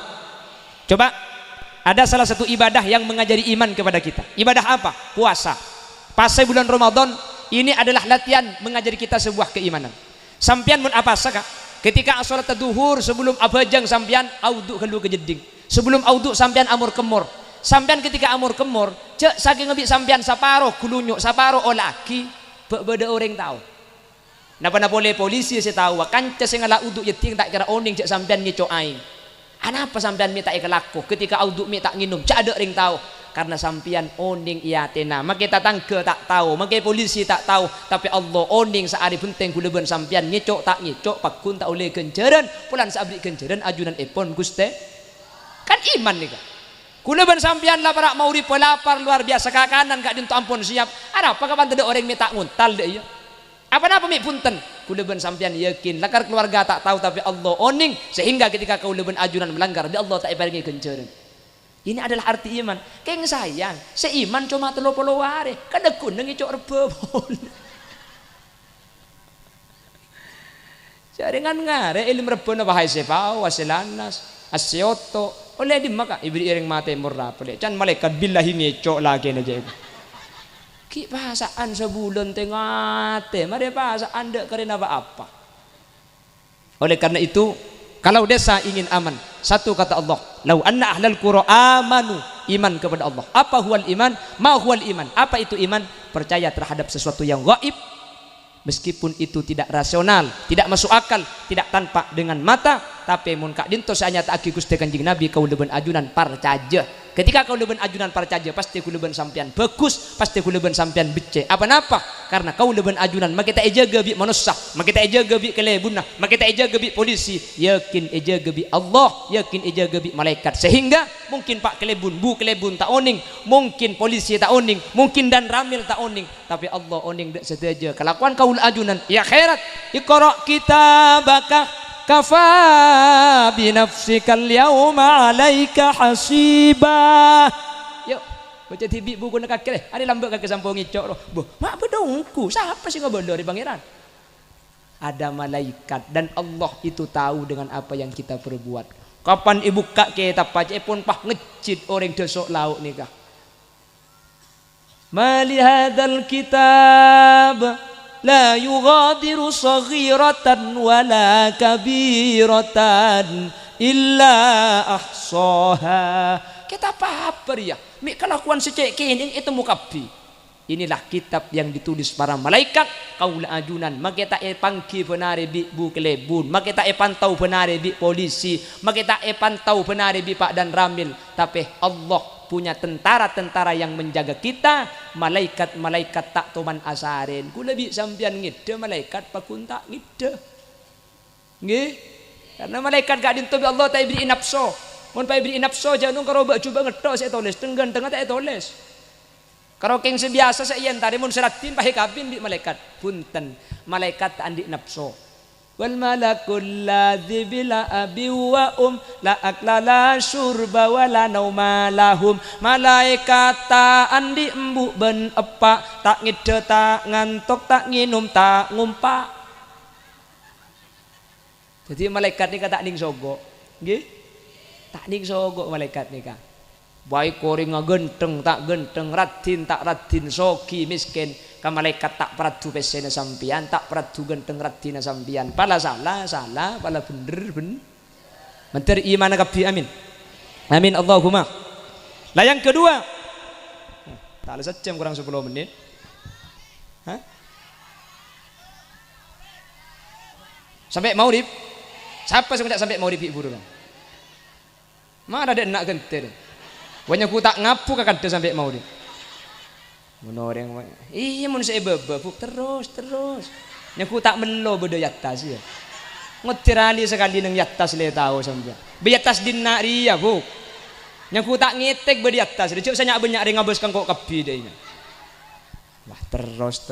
Coba ada salah satu ibadah yang mengajari iman kepada kita. Ibadah apa? Puasa. Pasai bulan Ramadan ini adalah latihan mengajari kita sebuah keimanan. Sampian mun apa saka? Ketika salat duhur sebelum abajang sampian auduk kelu ke jeding. Sebelum auduk sampian amur kemur. Sampian ketika amur kemur, cek saking ngebik sampian saparo kulunyuk, saparo o laki, beda orang tahu. Napa boleh polisi saya tahu, kanca sing ngala uduk yeting tak kira oning cek sampian ngico aing. Anapa sampian mi tak ikelaku ketika auduk mi tak nginum, cek ada ring tahu. Karena sampian oning iya tena, maka kita tangke tak tahu, maka polisi tak tahu, tapi Allah oning saari penting kuleben sampian ngicok tak ngicok, pakun tak oleh kenceran, pulan saabri kenceran ajunan epon guste, kan iman nih kan. Kuleben sampian lapar mau lapar luar biasa kakanan gak dinto ampun siap. Ada apa kapan ada orang minta nguntal deh ya? Apa mi punten? Kuleben sampian yakin, lakar keluarga tak tahu tapi Allah oning sehingga ketika kuleben ajunan melanggar, dia Allah tak ibaringi kenceran. Ini adalah arti iman. Keng sayang, seiman cuma 30 hari. Kadekun ngicok rebebon. Jaringan ngare ilmu rebon apa hai sepau wasilanas asyoto oleh di maka ibri iring mate murah pele. Can malaikat billahi ngicok lagi aja. Ki pasaan sebulan tengah te, mari pasaan dek karena apa? Oleh karena itu, kalau desa ingin aman, satu kata Allah, lau anna ahlal qura amanu, iman kepada Allah. Apa huwal iman? Ma huwal iman? Apa itu iman? Percaya terhadap sesuatu yang gaib, meskipun itu tidak rasional, tidak masuk akal, tidak tampak dengan mata, tapi mun kak dinto seanyata aki Gusti Kanjeng Nabi kau leben ajunan parcaja. Ketika kau leben ajunan parcaja pasti ku leben sampean bagus, pasti ku leben sampean becce. Apa napa? Karena kau leben ajunan makita ejaga bi manusia, makita ejaga bi kelebunna, makita ejaga bi polisi, yakin ejaga bi Allah, yakin ejaga bi malaikat. Sehingga mungkin Pak Kelebun, Bu Kelebun tak oning, mungkin polisi tak oning, mungkin dan Ramil tak oning, tapi Allah oning dak sedaja. Kelakuan kau ajunan ya khairat. Iqra kitabaka kafa binafsikal yauma alaika hasiba. Yuk baca tibi buku nak kakek ada lambat kakek sampung ngicok roh boh mak bedongku siapa sih ngobodo di pangeran. Ada malaikat dan Allah itu tahu dengan apa yang kita perbuat. Kapan ibu kak kita pace pun pah ngecit orang dosok lauk nikah malihadal kitab la yughadiru saghiratan wala kabiratan illa ahsaha. Kita apa ya? Mi kelakuan secek kini itu mukabi. Inilah kitab yang ditulis para malaikat kaula ajunan. Makita pangki benare bi Bu Kelebun, makita pantau benare bi polisi, makita pantau benare bi Pak dan Ramil. Tapi Allah punya tentara-tentara yang menjaga kita. Malaikat-malaikat tak toman asarin. Ku lebih sampian ngide malaikat pakun tak ngide. Nggih. Karena malaikat gak dintobi Allah tak ibri nafsu. Mun pa ibri nafsu jangan karo bak coba ngetok saya tulis tenggan tengah tak tulis. Karo keng sebiasa saya tadi mun seratin pahe kabin bi malaikat. Punten malaikat andi nafsu. Wal malakul ladzi bila abi wa la akla la syurba wa la nauma lahum. Malaikat ta andi embu ben epa tak ngide tak ngantuk tak nginum tak ngumpak. Jadi malaikat ni kata ning sogo. Nggih? Tak ning sogo malaikat ni ka. Baik koring genteng tak genteng, radin tak radin, sogi miskin, ka malaikat tak pradu pesena sampian, tak pradu genteng radina sampian. Pala salah, pala bener. Menteri iman kabeh amin. Amin Allahumma. Lah yang kedua. Tak ada sejam kurang 10 menit. Hah? Sampai maurib. Siapa yang tidak sampai maurib ibu dulu? Mana ada nak genter? Banyak ku tak ngapu kakak ada sampai maurib. Menoreng, iya mun saya bebek terus. Nyaku tak melo beda yatas ya. Ngetirali sekali nang yatas le tahu sampai. Be yatas dinna ria bu. Nyaku tak ngetek beda yatas. Cuk saya banyak ring ngabos kang kok kebi deh. Wah terus.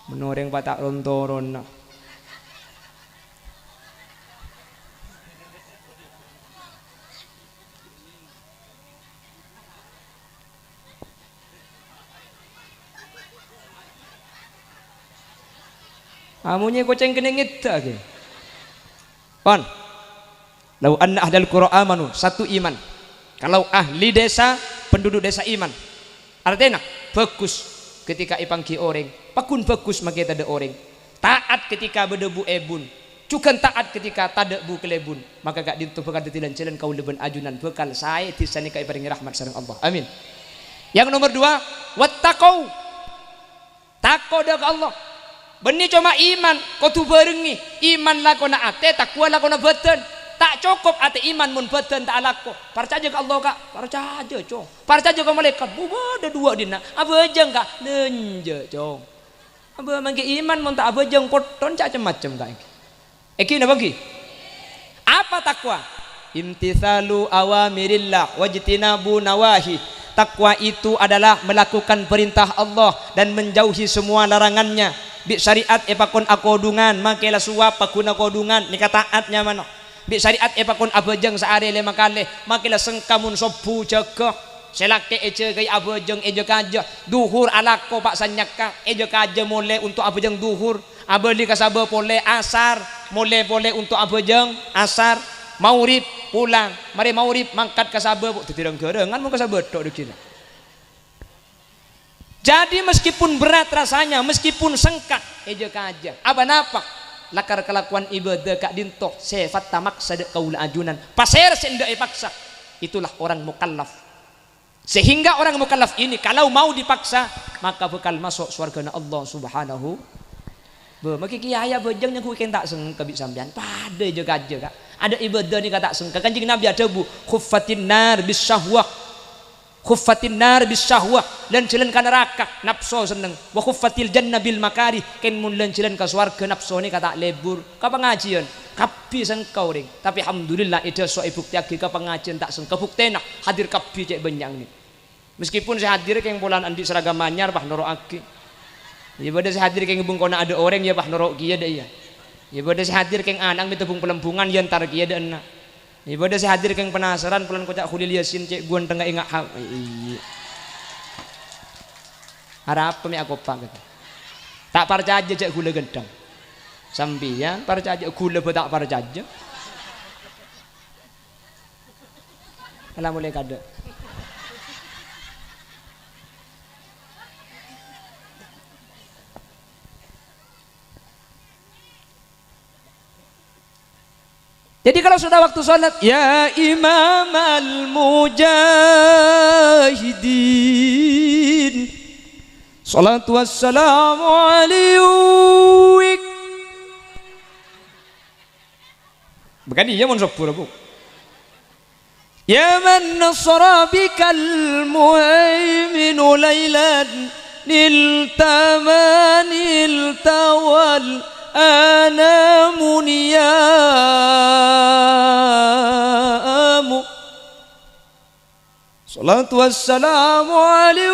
Menoreng patak rontoron. Amunya koceng kena ngita ke. Pon. Lau anna ahlal qura amanu, satu iman. Kalau ahli desa, penduduk desa iman. Artinya bagus ketika ipangki orang, pakun bagus makita ada orang. Taat ketika berdebu ebun. Cukan taat ketika tada Bu Kelebun. Maka gak dintu bekal detilan jalan kau leben ajunan bekal saya tisani ka ibaring rahmat sareng Allah. Amin. Yang nomor 2, wattaqau. Takwa dak Allah. Benih cuma iman, kau tu berengi iman lah kau nak ate, takwa lah kau nak beten. Tak cukup ate iman mun beten tak alako. Percaya ke Allah kak, percaya cong. Percaya ke malaikat, buah ada 2 dina. Apa jeng kak, lenje cong. Apa mangki iman mun tak apa jeng poton macam-macam kak. Eki nak bagi? Apa takwa? Imtithalu awamirillah wajtinabu nawahi. Takwa itu adalah melakukan perintah Allah dan menjauhi semua larangannya. Bi syariat epakon akodungan makela suap pakun akodungan ni kataatnya mano. Bi syariat epakon abejeng saare 5 kali makela sengkamun sobu jaga selake eje gay abejeng eje kaja duhur alako pak sanyaka eje kaja mole untuk abejeng duhur abeli kasaba pole asar mole untuk abejeng asar maurib pulang mari maurib mangkat kasaba titireng-gerengan mun kasaba tok di sini. Jadi meskipun berat rasanya, meskipun sengkak, eja kaja. Apa napa? Lakar kelakuan ibadah kak dintok, sefat tamak sadek kaula ajunan. Pasir senda paksa. Itulah orang mukallaf. Sehingga orang mukallaf ini kalau mau dipaksa, maka bakal masuk surga Allah Subhanahu Maki kiai bejeng yang kuiken tak sengke bi sampean. Pada je kaje kak. Ada ibadah ni kata sengke. Kanjeng Nabi ada bu khuffatin nar bis syahwah. Khuffatin nar bis syahwah lan celen ka neraka nafsu seneng. Wa khuffatil jannah bil makari ken mun lan celen ka swarga nafsu ni kata lebur. Ka pengajian kapi sengkau ring. Tapi alhamdulillah itu so bukti agi ka pengajian tak sengke buktena hadir kapi cek benyang ni. Meskipun saya hadir keng bulan andi seragam manyar bah noro aki. Ya pada saya hadir keng bung kona ada orang ya bah noro kieu da iya. Ya pada saya hadir keng anang mi tebung pelembungan ya entar kieu da enna. Ya pada saya hadir keng penasaran pulan kocak khulil yasin cek guan tengah ingat iya. Harap mi aku pak gitu. Tak percaya cek gula gendang. Sambian percaya gula tak percaya. Kalau mulai kada. Jadi kalau sudah waktu sholat, ya imam al-mujahidin, salatu wassalamu alaik. Bukan dia mau sepura bu. Ya man nasara bikal muhaiminu laylan niltamanil tawal ana muniyamu salatu wassalamu alaik.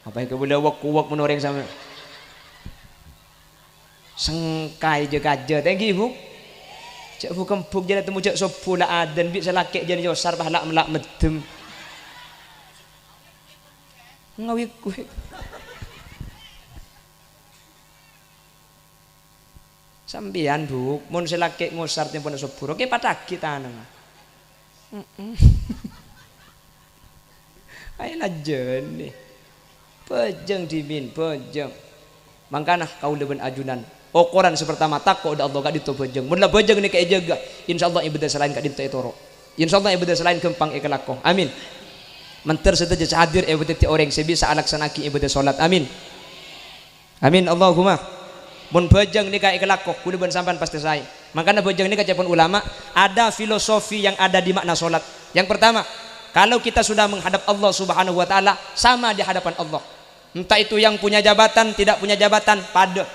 Apa yang kemudian wak menoreng sama sengkai je kaje thank you bu cek bu kempuk jadi temu cek sopula adan bi selakek jadi josar pahala melak medem ngawik kuih sambian bu mun selake ngusar tempon sepuro ke pataki tanang ayo lajen nih pejeng dimin pejeng mangkana kau leben ajunan ukuran sepertama takwa udah Allah gak dito pejeng mun lah pejeng nih kayak jaga insyaallah ibadah selain gak dito etoro insyaallah ibadah selain kempang ikelako amin. Menter saja hadir ibadah orang sebisa alaksanaki ibadah solat amin amin Allahumma mun bejeng ni kayak kelakok kudu ben sampan pasti saya makanya bejeng ni kacepun ulama ada filosofi yang ada di makna solat yang pertama kalau kita sudah menghadap Allah subhanahu wa ta'ala sama di hadapan Allah entah itu yang punya jabatan tidak punya jabatan pada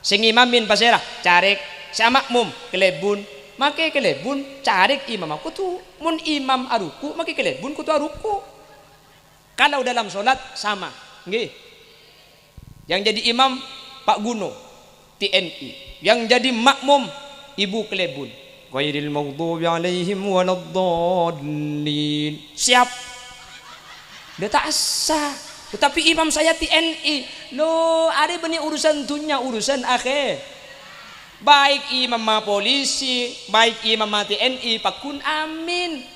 sing imamin pasirah carik si makmum kelebun make kelebun carik imam aku tuh mun imam aruku make kelebun kutu aruku. Kalau dalam sholat sama, nggih. Yang jadi imam Pak Guno, TNI. Yang jadi makmum Ibu Kelebun. Ghairil maghdubi alaihim waladdallin. Siap. Dia tak sah. Tetapi imam saya TNI. Loh, ada benih urusan dunia, urusan akhir. Baik imam ma polisi, baik imam ma TNI, pakun amin.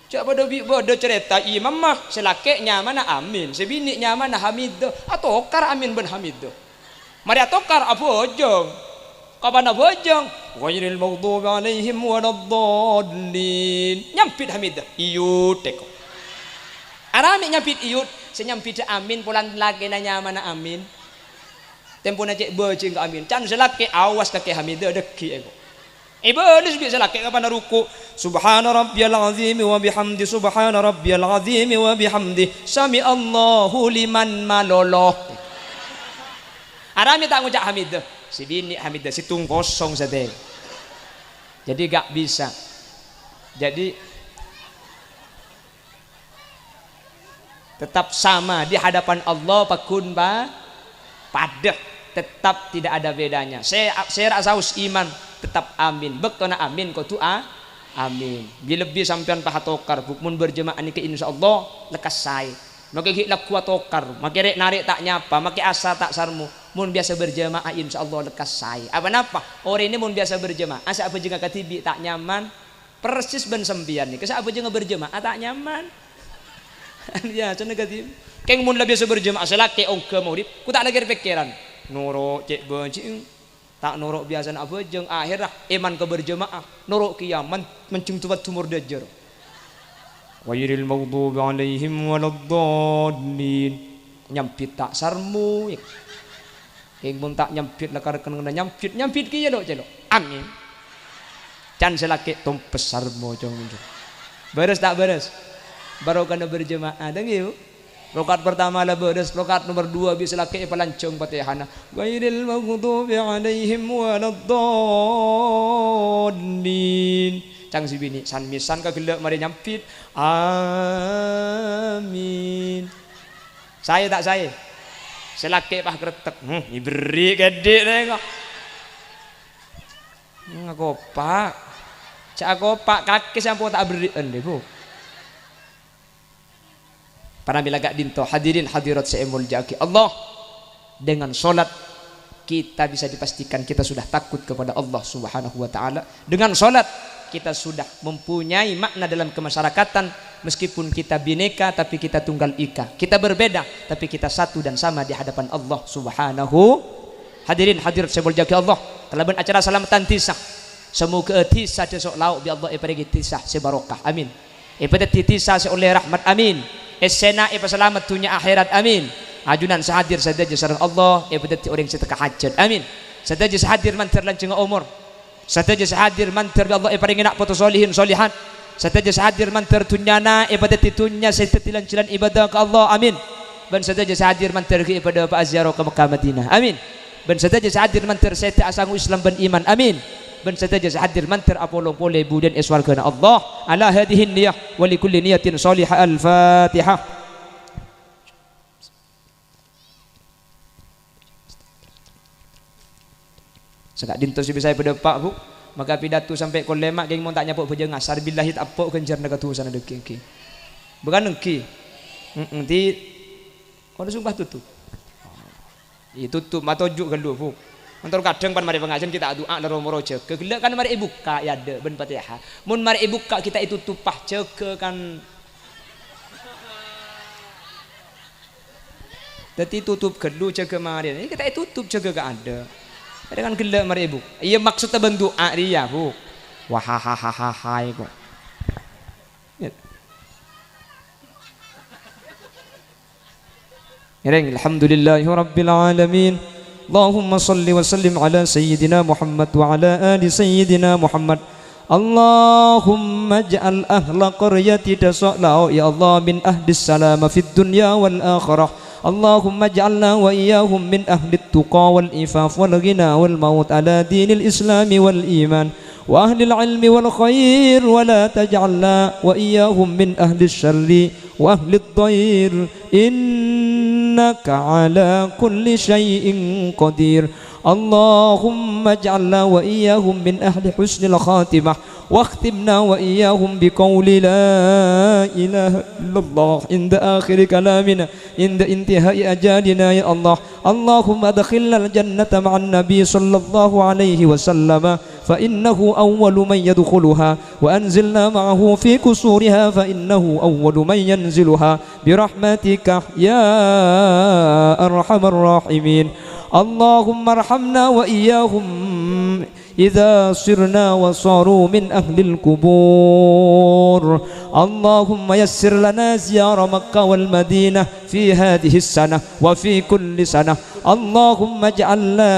Cak bodo cerita imam mah selake nyaman amin sebini nyaman hamid atau okar amin ben hamid mari atokar abojong kapan abojong ghairil maghdubi alaihim waladdallin nyampit hamid iyut teko arami nyampit iyut senyampit amin pulan lagi na nyaman amin tempo na cek bojeng amin can selake awas kake hamid deki ego ibadah bisa laki kapan ruku subhana rabbiyal azim wa bihamdi subhana rabbiyal azim wa bihamdi sami Allahu liman maloloh arami tak ngucap hamid si bini hamid si tung kosong saja jadi gak bisa jadi tetap sama di hadapan Allah pakun pada tetap tidak ada bedanya saya saus iman tetap amin bektona amin kau tu amin bila lebih sampean pahatokar bukmun berjemaah ni ke insyaallah lekas saya maka hik kuat tokar maka rek narik tak nyapa maka asa tak sarmu mun biasa berjemaah insyaallah lekas saya apa napa orang ini mun biasa berjemaah asa apa juga katibi tak nyaman persis ben sembian ni kesa apa juga berjemaah tak nyaman ya cenah katib keng mun biasa berjemaah selake ongke maurib ku tak lagi pikiran nuro cek benci tak norok biasa nak bejeng akhirnya iman ke berjemaah norok kiaman mencung tuat tumur dajar ghairil maghdubi alaihim waladdallin. Nyampit tak sarmu ing mun tak nyampit la karek kena nyampit ki ya dok celok angin can selake tompes sarmu jong beres tak beres baru kena berjemaah deng yuk. Rokat pertama lah beres, rokat nomor 2 bisa laki pelancong Fatihana. Ghairil maghdubi alaihim waladdallin. Cang si bini san misan ka gelek mari nyampit. Amin. Saya tak saya. Selaki pah kretek. Iberi gede tengok. Ngakopak. Cak kopak kaki sampo tak beri ende bu. Para bilaga dinto hadirin hadirat seemul jaki Allah, dengan solat kita bisa dipastikan kita sudah takut kepada Allah Subhanahu wa taala. Dengan solat kita sudah mempunyai makna dalam kemasyarakatan, meskipun kita bineka tapi kita tunggal ika. Kita berbeda tapi kita satu dan sama di hadapan Allah Subhanahu. Hadirin hadirat seemul jaki Allah, kalaban acara salamatan tisah. Semoga tisah besok lauk bi Allah iparigi tisah sebarokah. Amin. Ibadat tisah oleh rahmat. Amin. Esena selamat dunia akhirat. Amin. Ajunan sehadir sadaja sareng Allah ibadati orang seteka hajat. Amin. Sadaja sehadir mantir lanceng umur. Sadaja sehadir mantir Allah iparingi nak foto solihin solihat. Sadaja sehadir mantir dunyana ibadati dunya seteti lanceran ibadah ke Allah. Amin. Ben sadaja sehadir mantir ke ibadah Pak Azyaro ke Mekah Madinah. Amin. Ben sadaja sehadir mantir seti asangu Islam ben iman. Amin. Ben sadaja sehadir mantir apolong pole budan eswargana Allah ala hadihin niyah wa likulli niyatin salihah. Al-Fatihah. Sekak dinto si bisa pada pak bu maka pidato sampai kolemak geng mau tak nyapok bejengah sarbillahi tak apok kenjar naga tu sana deki ki bukan nengki ti kalau sumpah tutup tutup matojuk kan bu. Antar kadang pan mari pengajian kita doa laro moroje kegelak kan mari buka ya de ben Fatihah mun mari buka kita itu tupah ceke kan dadi tutup kedua ceke mari ini kita tutup ceke ke ada kan gelak mari ibu iya maksudnya bentuk dia bu wahahahaha kok alhamdulillahi rabbil alamin. Allahumma salli wa sallim ala sayyidina Muhammad wa ala ali sayyidina Muhammad. Allahumma ja'al ahla qaryati tasa'lau ya Allah min ahdis salama fid dunya wal akhirah. Allahumma ja'alna wa iyyahum min ahli tuqa wal ifaf wal ghina wal maut ala dinil islami wal iman wa ahli ilmi wal khair wa la taj'alna wa iyyahum min ahli syarri wa ahli dhair innaka ala kulli syai'in qadir. Allahumma ij'alna wa iyyahum min ahli husnil khatimah واختمنا وإياهم بقول لا إله إلا الله عند آخر كلامنا عند انتهاء أجالنا يا الله. اللهم أدخلنا الجنة مع النبي صلى الله عليه وسلم فإنه أول من يدخلها وأنزلنا معه في قصورها فإنه أول من ينزلها برحمتك يا أرحم الراحمين. اللهم ارحمنا وإياهم إذا صرنا وصاروا من أهل القبور. اللهم يسر لنا زيارة مكة والمدينة في هذه السنة وفي كل سنة. اللهم اجعلنا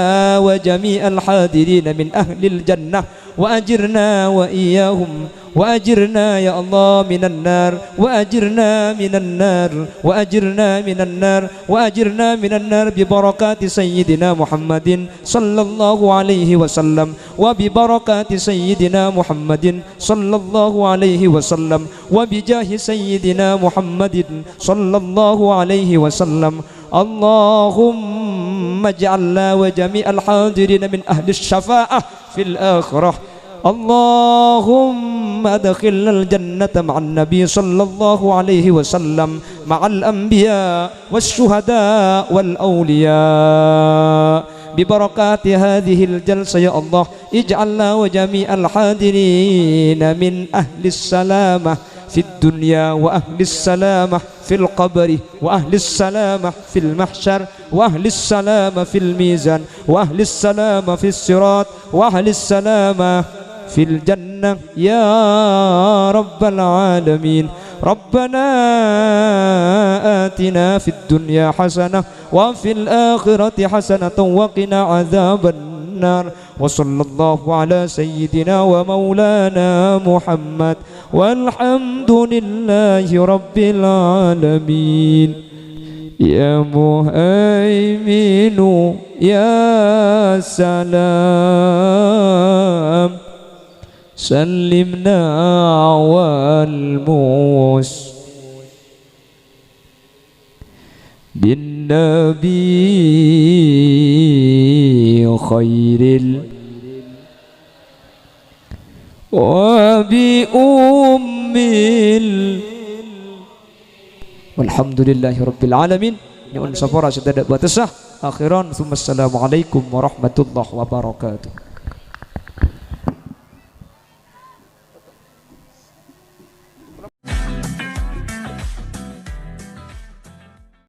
وجميع الحاضرين من أهل الجنة وأجرنا وإياهم وأجرنا يا الله من النار وأجرنا من النار وأجرنا من النار وأجرنا من النار ببركات سيدنا محمد صلى الله عليه وسلم وببركات سيدنا محمد صلى الله عليه وسلم وبجاه سيدنا محمد صلى الله عليه وسلم. اللهم اجعلنا وجميع الحاضرين من أهل الشفاعة في الآخرة. اللهم ادخلنا الجنة مع النبي صلى الله عليه وسلم مع الأنبياء والشهداء والأولياء ببركات هذه الجلسة يا الله. اجعلنا وجميع الحاضرين من أهل السلامة في الدنيا وأهل السلامة في القبر وأهل السلامة في المحشر وأهل السلامة في الميزان وأهل السلامة في الصراط وأهل السلامة في الجنة يا رب العالمين. ربنا آتنا في الدنيا حسنة وفي الآخرة حسنة وقنا عذاب النار وصلى الله على سيدنا ومولانا محمد والحمد لله رب العالمين يا مهيمن يا سلام سلمنا والموس بالنبي خير وبأم والحمد لله رب العالمين. Nyuwun sapura sedaya batasah akhiran. Assalamualaikum warahmatullahi wabarakatuh.